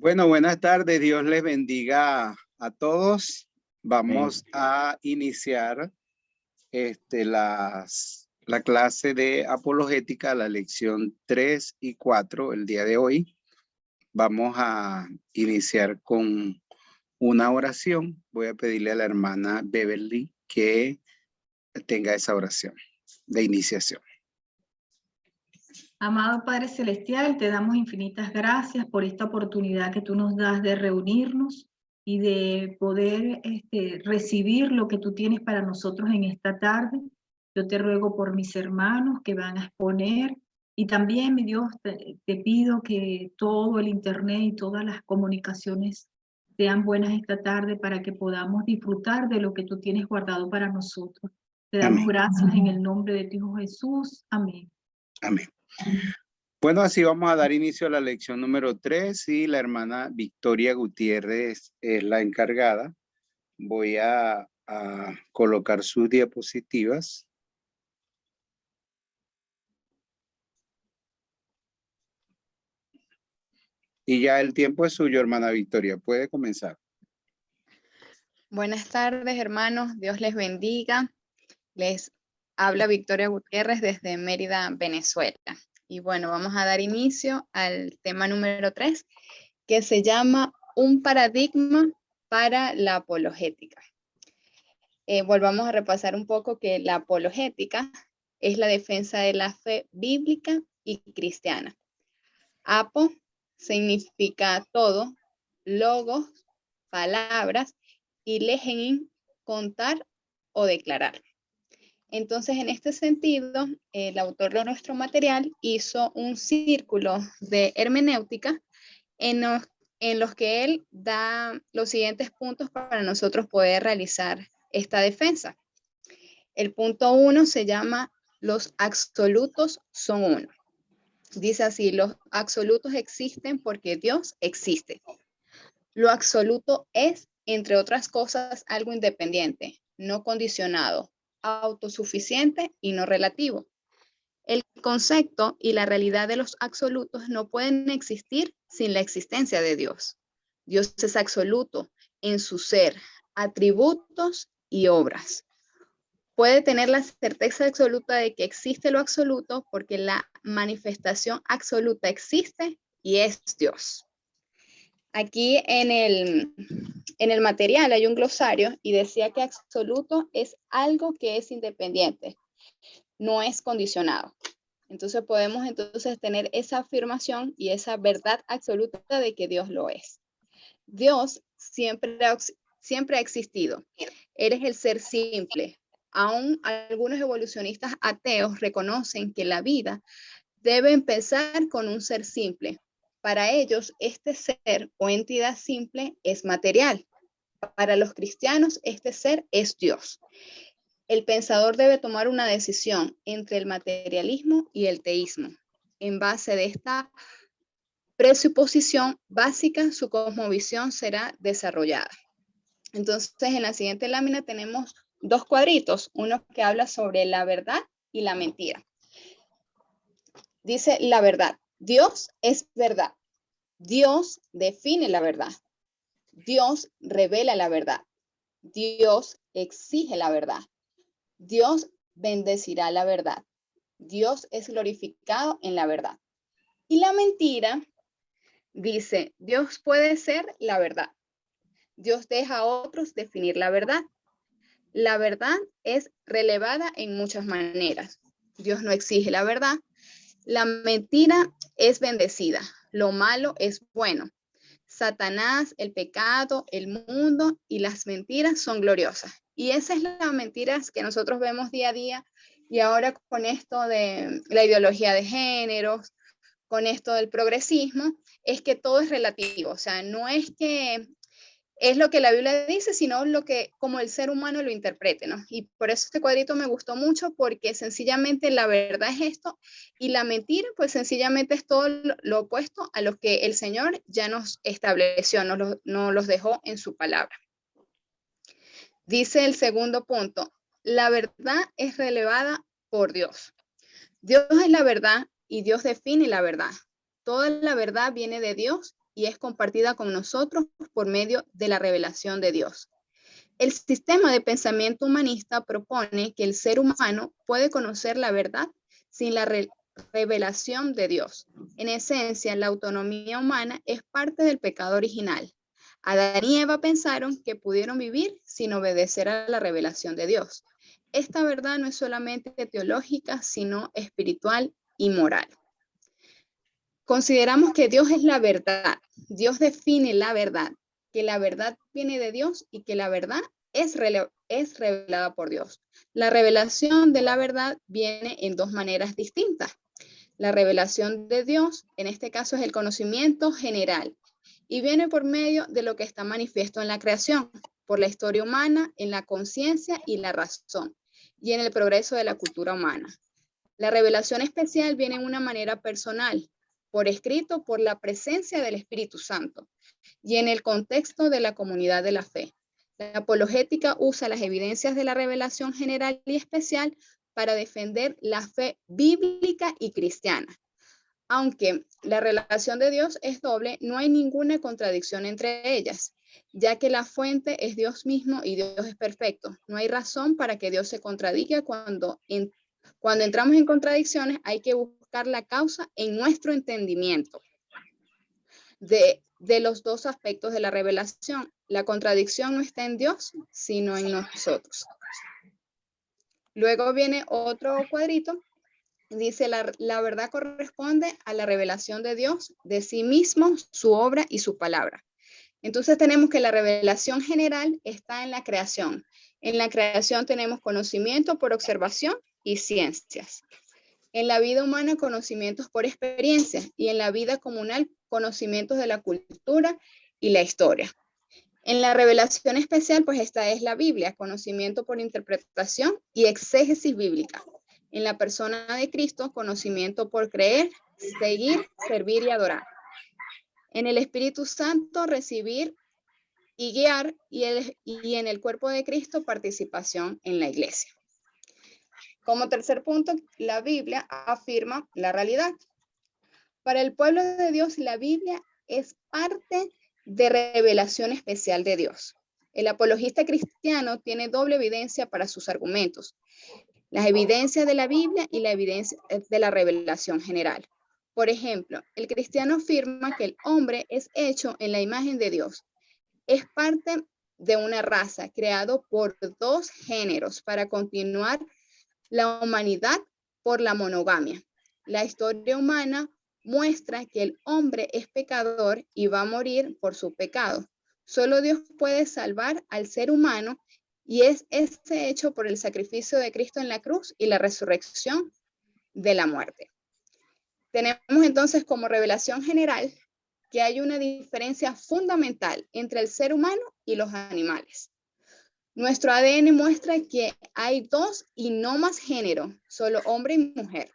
Bueno, buenas tardes. Dios les bendiga a todos. Vamos a iniciar la clase de apologética, la lección 3 y 4 el día de hoy. Vamos a iniciar con una oración. Voy a pedirle a la hermana Beverly que tenga esa oración de iniciación. Amado Padre Celestial, te damos infinitas gracias por esta oportunidad que tú nos das de reunirnos y de poder recibir lo que tú tienes para nosotros en esta tarde. Yo te ruego por mis hermanos que van a exponer y también, mi Dios, te pido que todo el internet y todas las comunicaciones sean buenas esta tarde para que podamos disfrutar de lo que tú tienes guardado para nosotros. Te damos gracias en el nombre de tu Hijo Jesús. Amén. Amén. Bueno, así vamos a dar inicio a la lección número 3 y la hermana Victoria Gutiérrez es la encargada. Voy a colocar sus diapositivas. Y ya el tiempo es suyo, hermana Victoria. Puede comenzar. Buenas tardes, hermanos. Dios les bendiga. Les habla Victoria Gutiérrez desde Mérida, Venezuela. Y bueno, vamos a dar inicio al tema número 3, que se llama un paradigma para la apologética. Volvamos a repasar un poco que la apologética es la defensa de la fe bíblica y cristiana. Apo significa todo, logos, palabras, y legenin, contar o declarar. Entonces, en este sentido, el autor de nuestro material hizo un círculo de hermenéutica en los que él da los siguientes puntos para nosotros poder realizar esta defensa. El punto 1 se llama los absolutos son uno. Dice así, los absolutos existen porque Dios existe. Lo absoluto es, entre otras cosas, algo independiente, no condicionado, autosuficiente y no relativo. El concepto y la realidad de los absolutos no pueden existir sin la existencia de Dios. Dios es absoluto en su ser, atributos y obras. Puede tener la certeza absoluta de que existe lo absoluto porque la manifestación absoluta existe y es Dios. Aquí en el material hay un glosario y decía que absoluto es algo que es independiente, no es condicionado. Entonces podemos tener esa afirmación y esa verdad absoluta de que Dios lo es. Dios siempre ha existido. Eres el ser simple. Aún algunos evolucionistas ateos reconocen que la vida debe empezar con un ser simple. Para ellos, este ser o entidad simple es material. Para los cristianos, este ser es Dios. El pensador debe tomar una decisión entre el materialismo y el teísmo. En base de esta presuposición básica, su cosmovisión será desarrollada. Entonces, en la siguiente lámina tenemos dos cuadritos, uno que habla sobre la verdad y la mentira. Dice la verdad. Dios es verdad. Dios define la verdad. Dios revela la verdad. Dios exige la verdad. Dios bendecirá la verdad. Dios es glorificado en la verdad. Y la mentira dice, Dios puede ser la verdad. Dios deja a otros definir la verdad. La verdad es relevada en muchas maneras. Dios no exige la verdad. La mentira es bendecida. Lo malo es bueno. Satanás, el pecado, el mundo y las mentiras son gloriosas. Y esas son las mentiras que nosotros vemos día a día. Y ahora con esto de la ideología de géneros, con esto del progresismo, es que todo es relativo. O sea, no es que es lo que la Biblia dice, sino lo que como el ser humano lo interprete, ¿no? Y por eso este cuadrito me gustó mucho, porque sencillamente la verdad es esto y la mentira, pues sencillamente es todo lo opuesto a lo que el Señor ya nos estableció, nos los dejó en su palabra. Dice el segundo punto, la verdad es relevada por Dios. Dios es la verdad y Dios define la verdad. Toda la verdad viene de Dios y es compartida con nosotros por medio de la revelación de Dios. El sistema de pensamiento humanista propone que el ser humano puede conocer la verdad sin la revelación de Dios. En esencia, la autonomía humana es parte del pecado original. Adán y Eva pensaron que pudieron vivir sin obedecer a la revelación de Dios. Esta verdad no es solamente teológica, sino espiritual y moral. Consideramos que Dios es la verdad. Dios define la verdad, que la verdad viene de Dios y que la verdad es revelada por Dios. La revelación de la verdad viene en dos maneras distintas. La revelación de Dios, en este caso, es el conocimiento general y viene por medio de lo que está manifiesto en la creación, por la historia humana, en la conciencia y la razón, y en el progreso de la cultura humana. La revelación especial viene en una manera personal, por escrito, por la presencia del Espíritu Santo, y en el contexto de la comunidad de la fe. La apologética usa las evidencias de la revelación general y especial para defender la fe bíblica y cristiana. Aunque la relación de Dios es doble, no hay ninguna contradicción entre ellas, ya que la fuente es Dios mismo y Dios es perfecto. No hay razón para que Dios se contradiga. Cuando entramos en contradicciones, hay que buscar la causa en nuestro entendimiento de los dos aspectos de la revelación. La contradicción no está en Dios, sino en nosotros. Luego viene otro cuadrito. Dice, la verdad corresponde a la revelación de Dios, de sí mismo, su obra y su palabra. Entonces tenemos que la revelación general está en la creación. En la creación tenemos conocimiento por observación y ciencias. En la vida humana, conocimientos por experiencia, y en la vida comunal, conocimientos de la cultura y la historia. En la revelación especial, pues esta es la Biblia, conocimiento por interpretación y exégesis bíblica. En la persona de Cristo, conocimiento por creer, seguir, servir y adorar. En el Espíritu Santo, recibir y guiar, y en el cuerpo de Cristo, participación en la iglesia. Como tercer punto, la Biblia afirma la realidad. Para el pueblo de Dios, la Biblia es parte de revelación especial de Dios. El apologista cristiano tiene doble evidencia para sus argumentos: las evidencias de la Biblia y la evidencia de la revelación general. Por ejemplo, el cristiano afirma que el hombre es hecho en la imagen de Dios. Es parte de una raza creado por dos géneros para continuar la humanidad por la monogamia. La historia humana muestra que el hombre es pecador y va a morir por su pecado. Solo Dios puede salvar al ser humano, y es este hecho por el sacrificio de Cristo en la cruz y la resurrección de la muerte. Tenemos entonces como revelación general que hay una diferencia fundamental entre el ser humano y los animales. Nuestro ADN muestra que hay dos y no más géneros, solo hombre y mujer.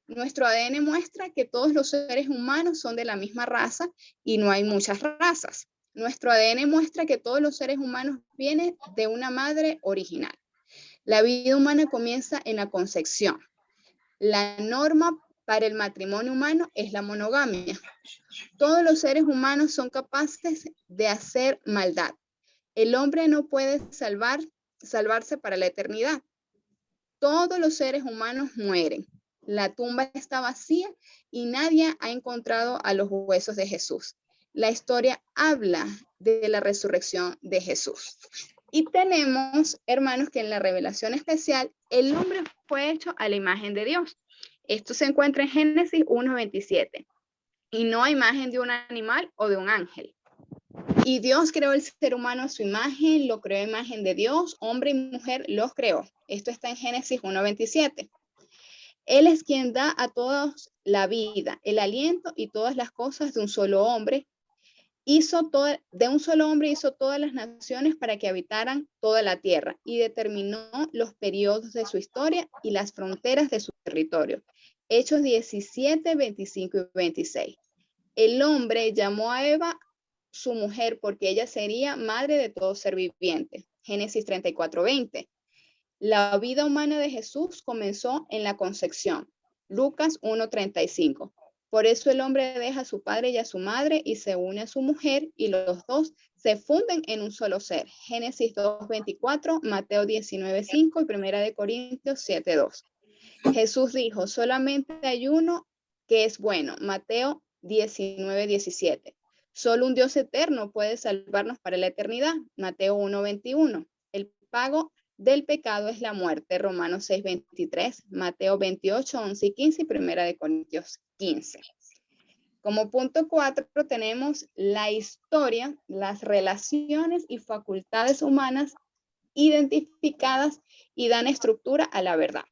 Nuestro ADN muestra que todos los seres humanos son de la misma raza y no hay muchas razas. Nuestro ADN muestra que todos los seres humanos vienen de una madre original. La vida humana comienza en la concepción. La norma para el matrimonio humano es la monogamia. Todos los seres humanos son capaces de hacer maldad. El hombre no puede salvarse para la eternidad. Todos los seres humanos mueren. La tumba está vacía y nadie ha encontrado a los huesos de Jesús. La historia habla de la resurrección de Jesús. Y tenemos, hermanos, que en la revelación especial, el hombre fue hecho a la imagen de Dios. Esto se encuentra en Génesis 1:27. Y no a imagen de un animal o de un ángel. Y Dios creó el ser humano a su imagen, lo creó a imagen de Dios, hombre y mujer los creó. Esto está en Génesis 1:27. Él es quien da a todos la vida, el aliento y todas las cosas de un solo hombre. De un solo hombre hizo todas las naciones para que habitaran toda la tierra, y determinó los periodos de su historia y las fronteras de su territorio. Hechos 17, 25 y 26. El hombre llamó a Eva su mujer porque ella sería madre de todo ser viviente. Génesis 34, 20. La vida humana de Jesús comenzó en la concepción. Lucas 1:35. Por eso el hombre deja a su padre y a su madre y se une a su mujer y los dos se funden en un solo ser. Génesis 2:24, Mateo 19:5 y 1 Corintios 7:2. Jesús dijo, solamente hay uno que es bueno. Mateo 19:17. Solo un Dios eterno puede salvarnos para la eternidad. Mateo 1:21. El pago del pecado es la muerte. Romanos 6:23. Mateo 28:11 y 15 y 1 Corintios 15. Como punto 4 tenemos la historia, las relaciones y facultades humanas identificadas y dan estructura a la verdad.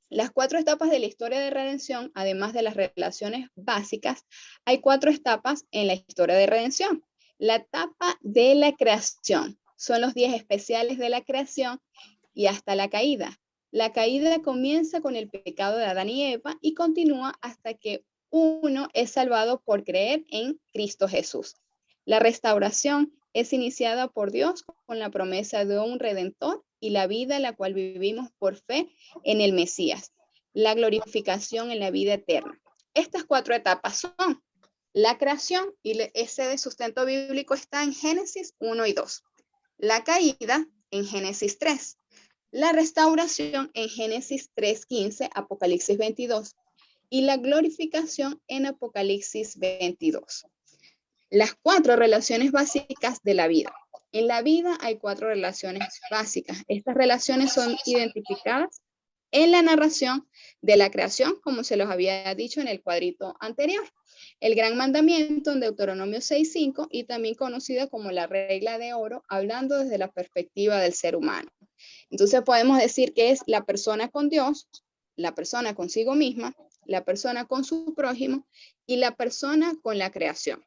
Las 4 etapas de la historia de redención, además de las relaciones básicas, hay 4 etapas en la historia de redención. La etapa de la creación, son los 10 especiales de la creación y hasta la caída. La caída comienza con el pecado de Adán y Eva y continúa hasta que uno es salvado por creer en Cristo Jesús. La restauración es iniciada por Dios con la promesa de un redentor y la vida en la cual vivimos por fe en el Mesías. La glorificación en la vida eterna. Estas 4 etapas son la creación, y ese de sustento bíblico está en Génesis 1 y 2. La caída en Génesis 3. La restauración en Génesis 3:15, Apocalipsis 22. Y la glorificación en Apocalipsis 22. Las 4 relaciones básicas de la vida. En la vida hay 4 relaciones básicas. Estas relaciones son identificadas en la narración de la creación, como se los había dicho en el cuadrito anterior. El gran mandamiento en Deuteronomio 6:5 y también conocida como la regla de oro, hablando desde la perspectiva del ser humano. Entonces podemos decir que es la persona con Dios, la persona consigo misma, la persona con su prójimo y la persona con la creación.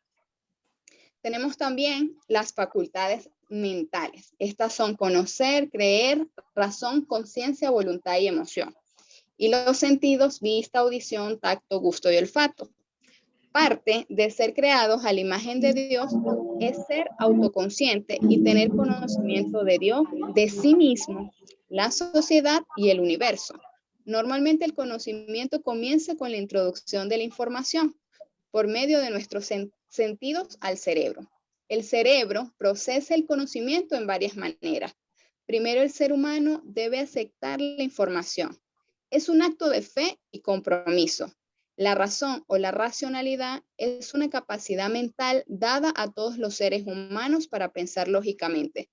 Tenemos también las facultades mentales. Estas son conocer, creer, razón, conciencia, voluntad y emoción. Y los sentidos, vista, audición, tacto, gusto y olfato. Parte de ser creados a la imagen de Dios es ser autoconsciente y tener conocimiento de Dios, de sí mismo, la sociedad y el universo. Normalmente el conocimiento comienza con la introducción de la información por medio de nuestros sentidos al cerebro. El cerebro procesa el conocimiento en varias maneras. Primero, el ser humano debe aceptar la información. Es un acto de fe y compromiso. La razón o la racionalidad es una capacidad mental dada a todos los seres humanos para pensar lógicamente.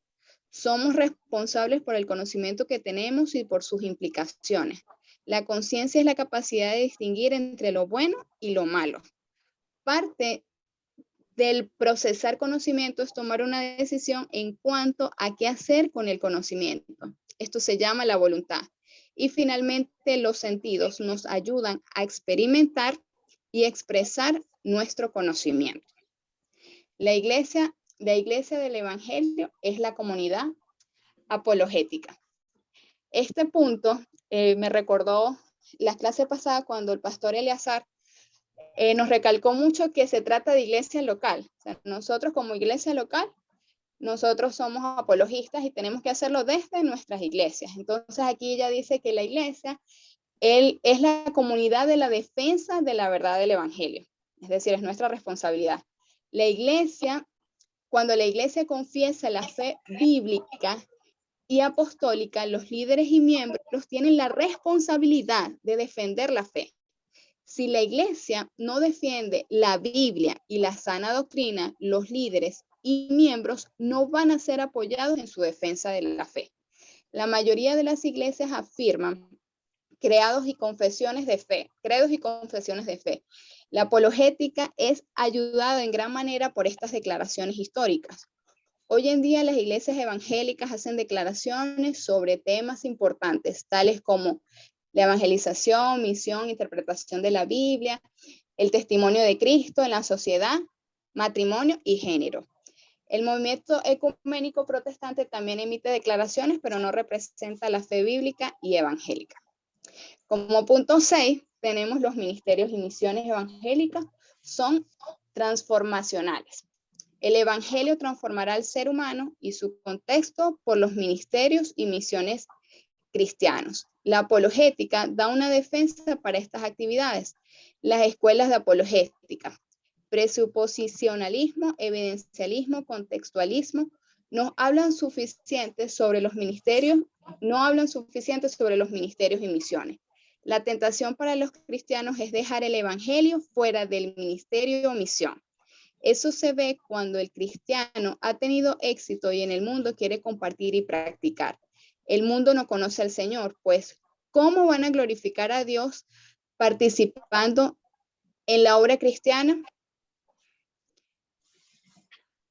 Somos responsables por el conocimiento que tenemos y por sus implicaciones. La conciencia es la capacidad de distinguir entre lo bueno y lo malo. Parte del procesar conocimiento es tomar una decisión en cuanto a qué hacer con el conocimiento. Esto se llama la voluntad. Y finalmente los sentidos nos ayudan a experimentar y expresar nuestro conocimiento. La iglesia del Evangelio es la comunidad apologética. Este punto me recordó la clase pasada cuando el pastor Eleazar nos recalcó mucho que se trata de iglesia local. O sea, nosotros como iglesia local, nosotros somos apologistas y tenemos que hacerlo desde nuestras iglesias. Entonces aquí ella dice que la iglesia es la comunidad de la defensa de la verdad del evangelio. Es decir, es nuestra responsabilidad. La iglesia, cuando la iglesia confiesa la fe bíblica y apostólica, los líderes y miembros tienen la responsabilidad de defender la fe. Si la iglesia no defiende la Biblia y la sana doctrina, los líderes y miembros no van a ser apoyados en su defensa de la fe. La mayoría de las iglesias afirman credos y confesiones de fe. La apologética es ayudada en gran manera por estas declaraciones históricas. Hoy en día las iglesias evangélicas hacen declaraciones sobre temas importantes, tales como la evangelización, misión, interpretación de la Biblia, el testimonio de Cristo en la sociedad, matrimonio y género. El movimiento ecuménico protestante también emite declaraciones, pero no representa la fe bíblica y evangélica. Como punto 6, tenemos los ministerios y misiones evangélicas, son transformacionales. El evangelio transformará al ser humano y su contexto por los ministerios y misiones cristianos. La apologética da una defensa para estas actividades. las escuelas de apologética. Presuposicionalismo, evidencialismo, contextualismo, no hablan suficiente sobre los ministerios y misiones. La tentación para los cristianos es dejar el evangelio fuera del ministerio o misión. Eso se ve cuando el cristiano ha tenido éxito y en el mundo quiere compartir y practicar. El mundo no conoce al Señor, pues ¿cómo van a glorificar a Dios participando en la obra cristiana?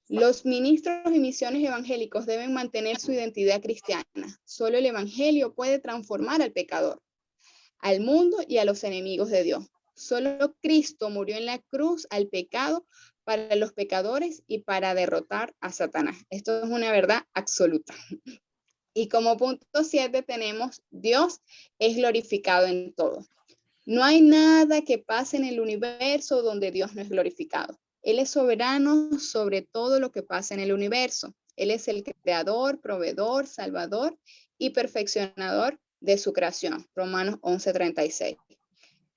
Los ministros y misiones evangélicos deben mantener su identidad cristiana. Solo el evangelio puede transformar al pecador, al mundo y a los enemigos de Dios. Solo Cristo murió en la cruz al pecado para los pecadores y para derrotar a Satanás. Esto es una verdad absoluta. Y como punto 7 tenemos, Dios es glorificado en todo. No hay nada que pase en el universo donde Dios no es glorificado. Él es soberano sobre todo lo que pasa en el universo. Él es el creador, proveedor, salvador y perfeccionador de su creación. Romanos 11:36.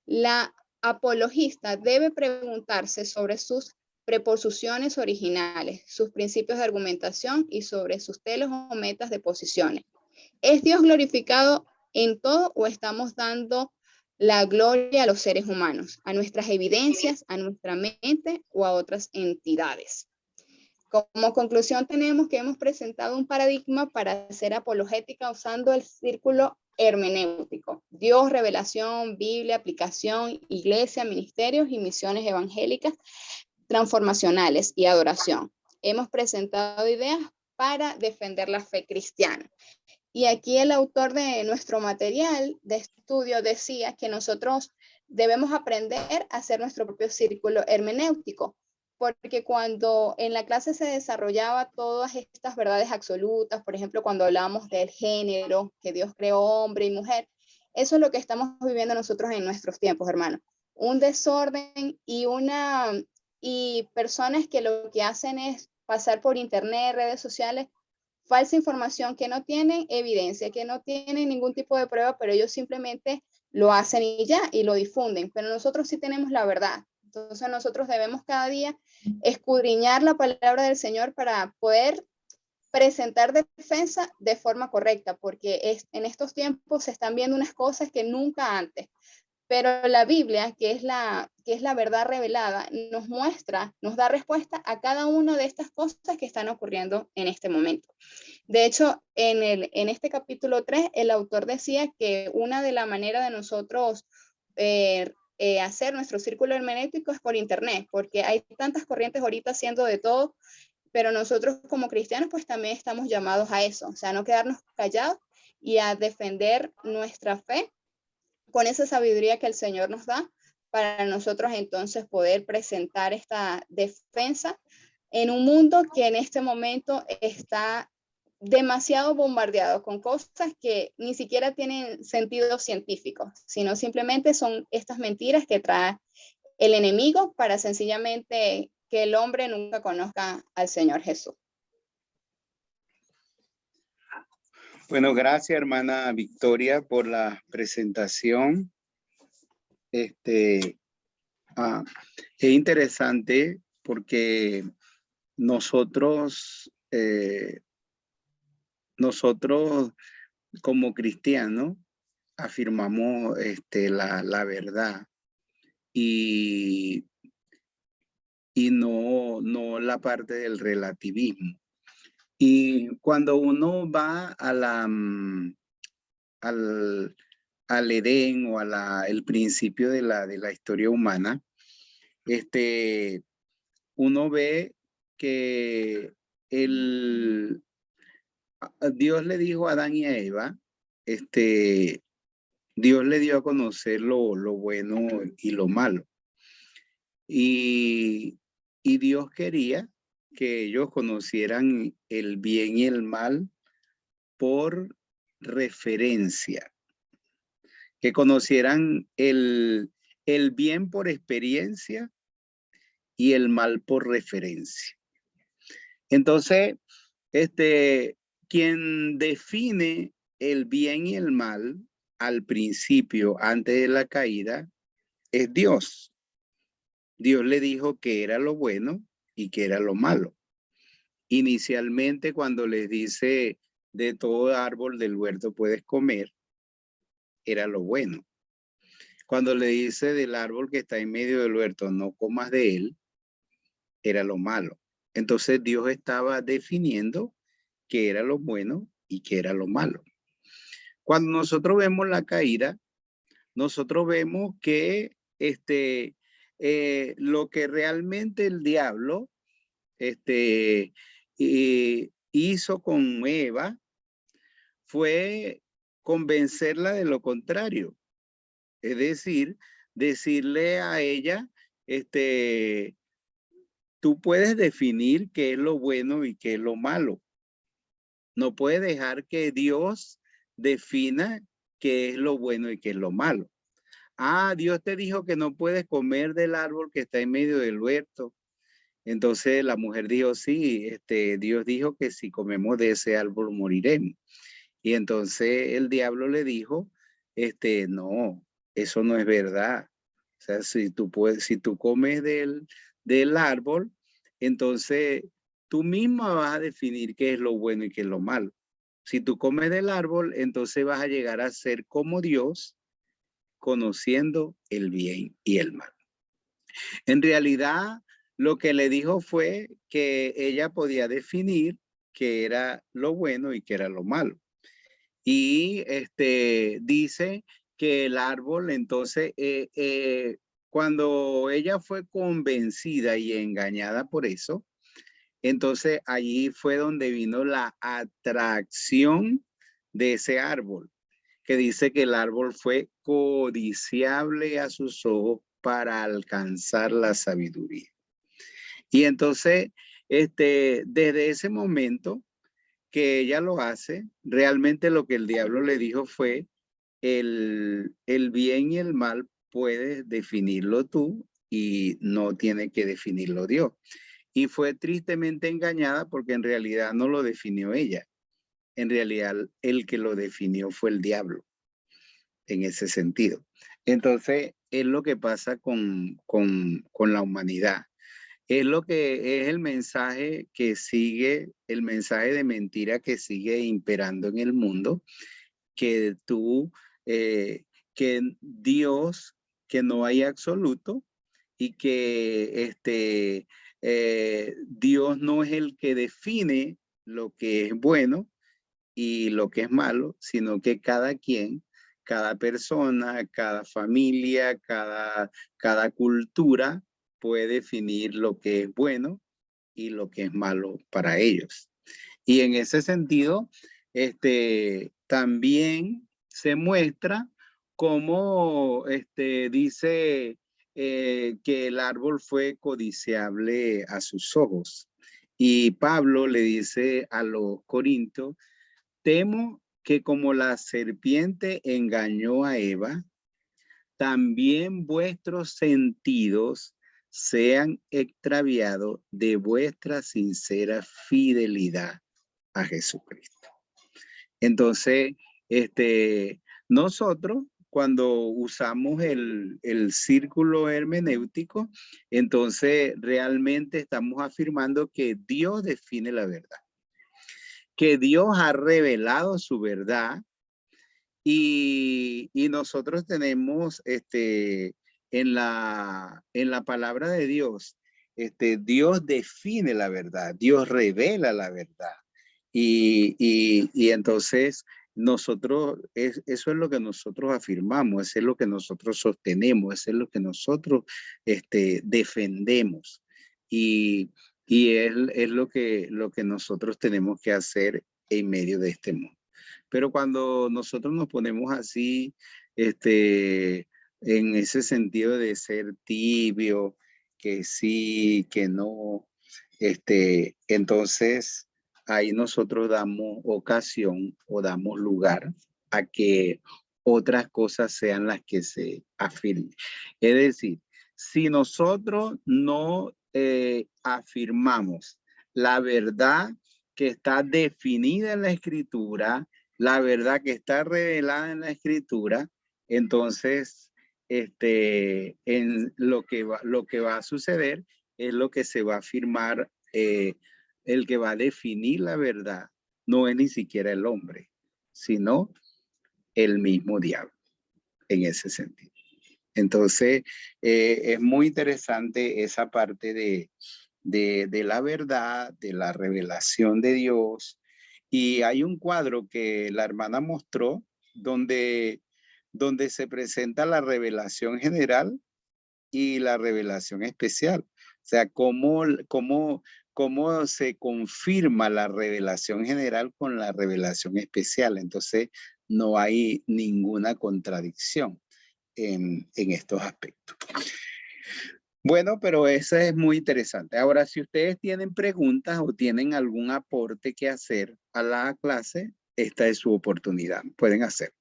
La apologista debe preguntarse sobre sus preposiciones originales, sus principios de argumentación y sobre sus telos o metas de posiciones. ¿Es Dios glorificado en todo o estamos dando la gloria a los seres humanos, a nuestras evidencias, a nuestra mente o a otras entidades? Como conclusión tenemos que hemos presentado un paradigma para hacer apologética usando el círculo hermenéutico: Dios, revelación, Biblia, aplicación, iglesia, ministerios y misiones evangélicas transformacionales y adoración. Hemos presentado ideas para defender la fe cristiana. Y aquí el autor de nuestro material de estudio decía que nosotros debemos aprender a hacer nuestro propio círculo hermenéutico, porque cuando en la clase se desarrollaba todas estas verdades absolutas, por ejemplo, cuando hablábamos del género, que Dios creó hombre y mujer, eso es lo que estamos viviendo nosotros en nuestros tiempos, hermano. Un desorden y personas que lo que hacen es pasar por internet, redes sociales, falsa información, que no tienen evidencia, que no tienen ningún tipo de prueba, pero ellos simplemente lo hacen y ya, y lo difunden. Pero nosotros sí tenemos la verdad. Entonces nosotros debemos cada día escudriñar la palabra del Señor para poder presentar defensa de forma correcta, porque en estos tiempos se están viendo unas cosas que nunca antes. Pero la Biblia, que es la verdad revelada, nos muestra, nos da respuesta a cada una de estas cosas que están ocurriendo en este momento. De hecho, en este capítulo 3, el autor decía que una de las maneras de nosotros hacer nuestro círculo hermenéutico es por internet, porque hay tantas corrientes ahorita haciendo de todo, pero nosotros como cristianos pues también estamos llamados a eso, o sea, no quedarnos callados y a defender nuestra fe con esa sabiduría que el Señor nos da, para nosotros entonces poder presentar esta defensa en un mundo que en este momento está demasiado bombardeado con cosas que ni siquiera tienen sentido científico, sino simplemente son estas mentiras que trae el enemigo para sencillamente que el hombre nunca conozca al Señor Jesús. Bueno, gracias, hermana Victoria, por la presentación. Es interesante porque nosotros como cristianos afirmamos la verdad y no la parte del relativismo. Y cuando uno va a al Edén o el principio de la historia humana, uno ve que Dios le dijo a Adán y a Eva, Dios le dio a conocer lo bueno y lo malo. Y Dios quería que ellos conocieran el bien y el mal por referencia, que conocieran el bien por experiencia y el mal por referencia. Entonces, quien define el bien y el mal al principio, antes de la caída, es Dios. Dios le dijo que era lo bueno y que era lo malo. Inicialmente, cuando les dice de todo árbol del huerto puedes comer, era lo bueno. Cuando le dice del árbol que está en medio del huerto, no comas de él, era lo malo. Entonces Dios estaba definiendo qué era lo bueno y qué era lo malo. Cuando nosotros vemos la caída, nosotros vemos que lo que realmente el diablo hizo con Eva fue convencerla de lo contrario. Es decir, decirle a ella, tú puedes definir qué es lo bueno y qué es lo malo. No puedes dejar que Dios defina qué es lo bueno y qué es lo malo. Ah, Dios te dijo que no puedes comer del árbol que está en medio del huerto. Entonces la mujer dijo, sí, Dios dijo que si comemos de ese árbol moriremos. Y entonces el diablo le dijo, no, eso no es verdad. O sea, si tú comes del árbol, entonces tú misma vas a definir qué es lo bueno y qué es lo malo. Si tú comes del árbol, entonces vas a llegar a ser como Dios, conociendo el bien y el mal. En realidad, lo que le dijo fue que ella podía definir qué era lo bueno y qué era lo malo. Y dice que el árbol, entonces, cuando ella fue convencida y engañada por eso, entonces allí fue donde vino la atracción de ese árbol, que dice que el árbol fue codiciable a sus ojos para alcanzar la sabiduría. Y entonces, desde ese momento que ella lo hace, realmente lo que el diablo le dijo fue, el bien y el mal puedes definirlo tú y no tiene que definirlo Dios. Y fue tristemente engañada porque en realidad no lo definió ella. En realidad el que lo definió fue el diablo en ese sentido. Entonces es lo que pasa con la humanidad. Es lo que es el mensaje que sigue, el mensaje de mentira que sigue imperando en el mundo, que que Dios, que no hay absoluto y que Dios no es el que define lo que es bueno y lo que es malo, sino que cada quien, cada persona, cada familia, cada cultura puede definir lo que es bueno y lo que es malo para ellos. Y en ese sentido, también se muestra cómo dice que el árbol fue codiciable a sus ojos. Y Pablo le dice a los corintios, temo que como la serpiente engañó a Eva, también vuestros sentidos sean extraviados de vuestra sincera fidelidad a Jesucristo. Entonces, nosotros cuando usamos el círculo hermenéutico, entonces realmente estamos afirmando que Dios define la verdad, que Dios ha revelado su verdad y nosotros tenemos en la palabra de Dios, Dios define la verdad, Dios revela la verdad. Y entonces nosotros, eso es lo que nosotros afirmamos, eso es lo que nosotros sostenemos, eso es lo que nosotros defendemos. Y es lo que nosotros tenemos que hacer en medio de este mundo. Pero cuando nosotros nos ponemos así, en ese sentido de ser tibio, que sí, que no, entonces ahí nosotros damos ocasión o damos lugar a que otras cosas sean las que se afirmen. Es decir, si nosotros no afirmamos la verdad que está definida en la Escritura, la verdad que está revelada en la Escritura, entonces en lo que va a suceder es lo que se va a afirmar, el que va a definir la verdad no es ni siquiera el hombre, sino el mismo diablo en ese sentido. Entonces, es muy interesante esa parte de la verdad, de la revelación de Dios. Y hay un cuadro que la hermana mostró donde se presenta la revelación general y la revelación especial. O sea, cómo se confirma la revelación general con la revelación especial. Entonces, no hay ninguna contradicción en estos aspectos. Bueno, pero eso es muy interesante. Ahora, si ustedes tienen preguntas o tienen algún aporte que hacer a la clase, esta es su oportunidad. Pueden hacer.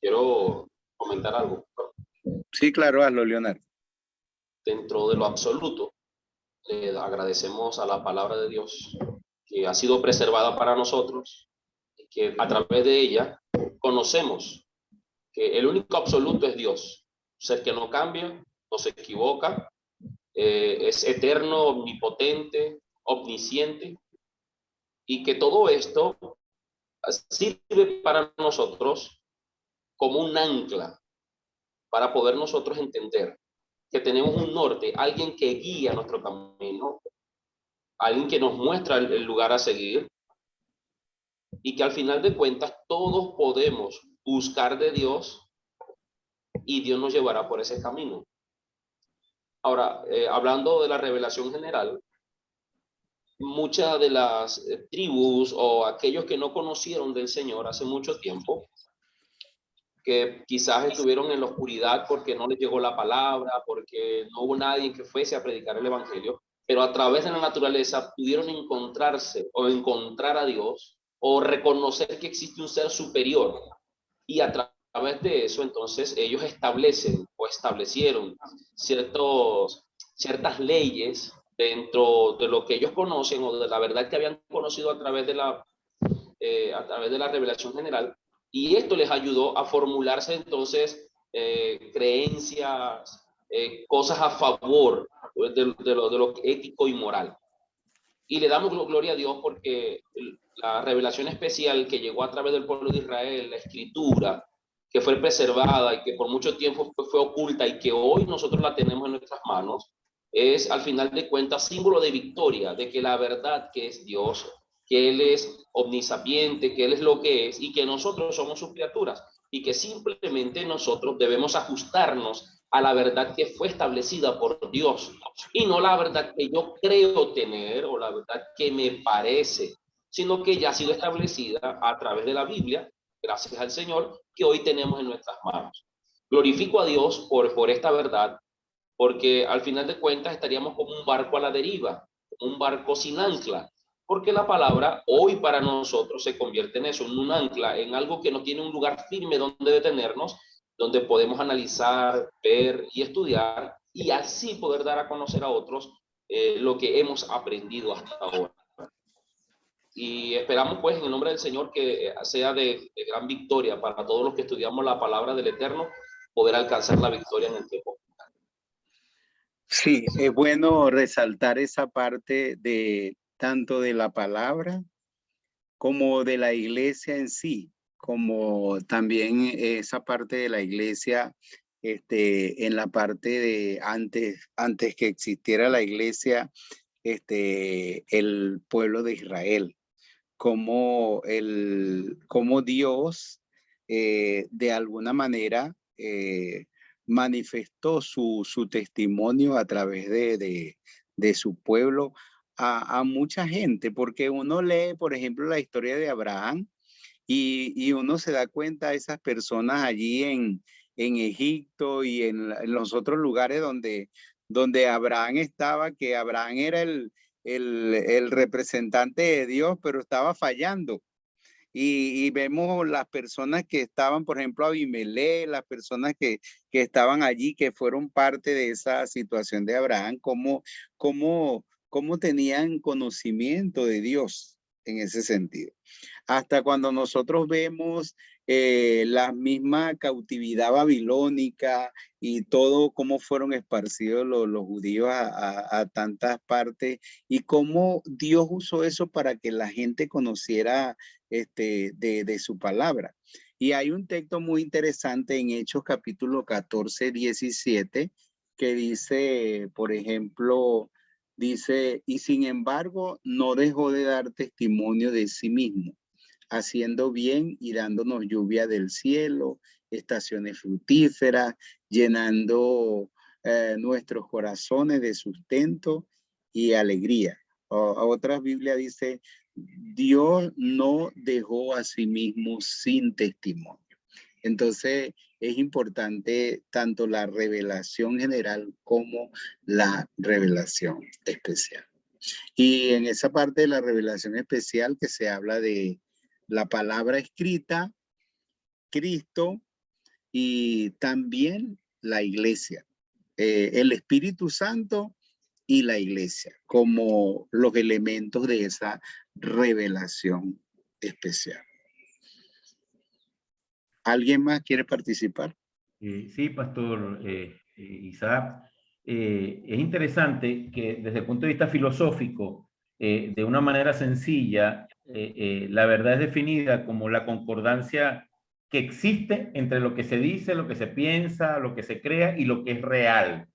Quiero comentar algo. Sí, claro, hazlo, Leonardo. Dentro de lo absoluto, le agradecemos a la palabra de Dios que ha sido preservada para nosotros, que a través de ella conocemos que el único absoluto es Dios, ser que no cambia, no se equivoca, es eterno, omnipotente, omnisciente, y que todo esto sirve para nosotros como un ancla para poder nosotros entender que tenemos un norte, alguien que guía nuestro camino, alguien que nos muestra el lugar a seguir, y que al final de cuentas todos podemos buscar de Dios y Dios nos llevará por ese camino. Ahora, hablando de la revelación general, muchas de las tribus o aquellos que no conocieron del Señor hace mucho tiempo, que quizás estuvieron en la oscuridad porque no les llegó la palabra, porque no hubo nadie que fuese a predicar el evangelio, pero a través de la naturaleza pudieron encontrarse o encontrar a Dios o reconocer que existe un ser superior, y a través de eso entonces ellos establecen o establecieron ciertas leyes dentro de lo que ellos conocen o de la verdad que habían conocido a través de la revelación general, y esto les ayudó a formularse entonces creencias, cosas a favor de lo ético y moral. Y le damos gloria a Dios porque la revelación especial que llegó a través del pueblo de Israel, la escritura, que fue preservada y que por mucho tiempo fue oculta y que hoy nosotros la tenemos en nuestras manos, es al final de cuentas símbolo de victoria, de que la verdad que es Dios, que Él es omnisapiente, que Él es lo que es y que nosotros somos sus criaturas y que simplemente nosotros debemos ajustarnos a la verdad que fue establecida por Dios y no la verdad que yo creo tener o la verdad que me parece, sino que ya ha sido establecida a través de la Biblia, gracias al Señor, que hoy tenemos en nuestras manos. Glorifico a Dios por esta verdad, porque al final de cuentas estaríamos como un barco a la deriva, como un barco sin ancla, porque la palabra hoy para nosotros se convierte en eso, en un ancla, en algo que no tiene un lugar firme donde detenernos, donde podemos analizar, ver y estudiar, y así poder dar a conocer a otros lo que hemos aprendido hasta ahora. Y esperamos pues en el nombre del Señor que sea de gran victoria para todos los que estudiamos la palabra del Eterno, poder alcanzar la victoria en el tiempo. Sí, es bueno resaltar esa parte de tanto de la palabra como de la iglesia en sí, como también esa parte de la iglesia, en la parte de antes que existiera la iglesia, el pueblo de Israel, como Dios de alguna manera manifestó su testimonio a través de su pueblo a mucha gente, porque uno lee, por ejemplo, la historia de Abraham y uno se da cuenta de esas personas allí en Egipto y en los otros lugares donde Abraham estaba, que Abraham era el representante de Dios, pero estaba fallando. Y vemos las personas que estaban, por ejemplo, Abimelech, las personas que estaban allí, que fueron parte de esa situación de Abraham, cómo tenían conocimiento de Dios. en ese sentido. Hasta cuando nosotros vemos la misma cautividad babilónica y todo cómo fueron esparcidos los judíos a tantas partes y cómo Dios usó eso para que la gente conociera de su palabra. Y hay un texto muy interesante en Hechos capítulo 14, 17, que dice, por ejemplo, dice, y sin embargo no dejó de dar testimonio de sí mismo, haciendo bien y dándonos lluvia del cielo, estaciones fructíferas, llenando nuestros corazones de sustento y alegría. Otra Biblia dice, Dios no dejó a sí mismo sin testimonio. Entonces, es importante tanto la revelación general como la revelación especial. Y en esa parte de la revelación especial que se habla de la palabra escrita, Cristo y también la iglesia, el Espíritu Santo y la iglesia como los elementos de esa revelación especial. ¿Alguien más quiere participar? Sí, Pastor Isaac. Es interesante que desde el punto de vista filosófico, de una manera sencilla, la verdad es definida como la concordancia que existe entre lo que se dice, lo que se piensa, lo que se crea y lo que es real.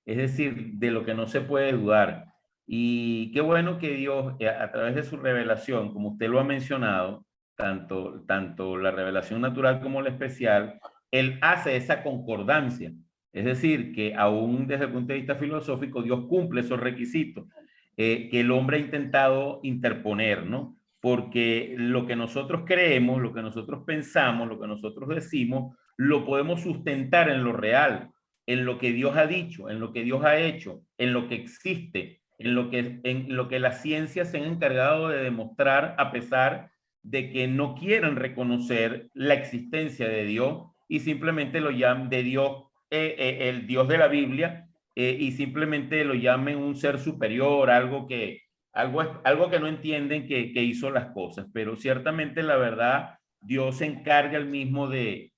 Es decir, de lo que no se puede dudar. Y qué bueno que Dios, a través de su revelación, como usted lo ha mencionado, tanto la revelación natural como la especial, Él hace esa concordancia. Es decir, que aún desde el punto de vista filosófico, Dios cumple esos requisitos que el hombre ha intentado interponer, ¿no? Porque lo que nosotros creemos, lo que nosotros pensamos, lo que nosotros decimos, lo podemos sustentar en lo real, en lo que Dios ha dicho, en lo que Dios ha hecho, en lo que existe, en lo que la ciencia se ha encargado de demostrar a pesar de que no quieren reconocer la existencia de Dios y simplemente lo llaman de Dios, el Dios de la Biblia, y simplemente lo llamen un ser superior, algo que no entienden que hizo las cosas. Pero ciertamente la verdad, Dios se encarga el mismo de